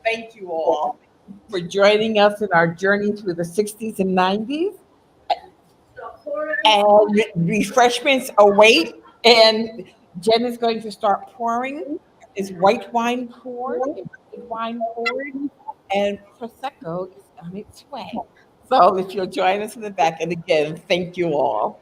Thank you all for joining us in our journey through the 60s and 90s. And refreshments await. And Jen is going to start pouring. Is white wine poured, and Prosecco is on its way. So if you'll join us in the back, and again, thank you all.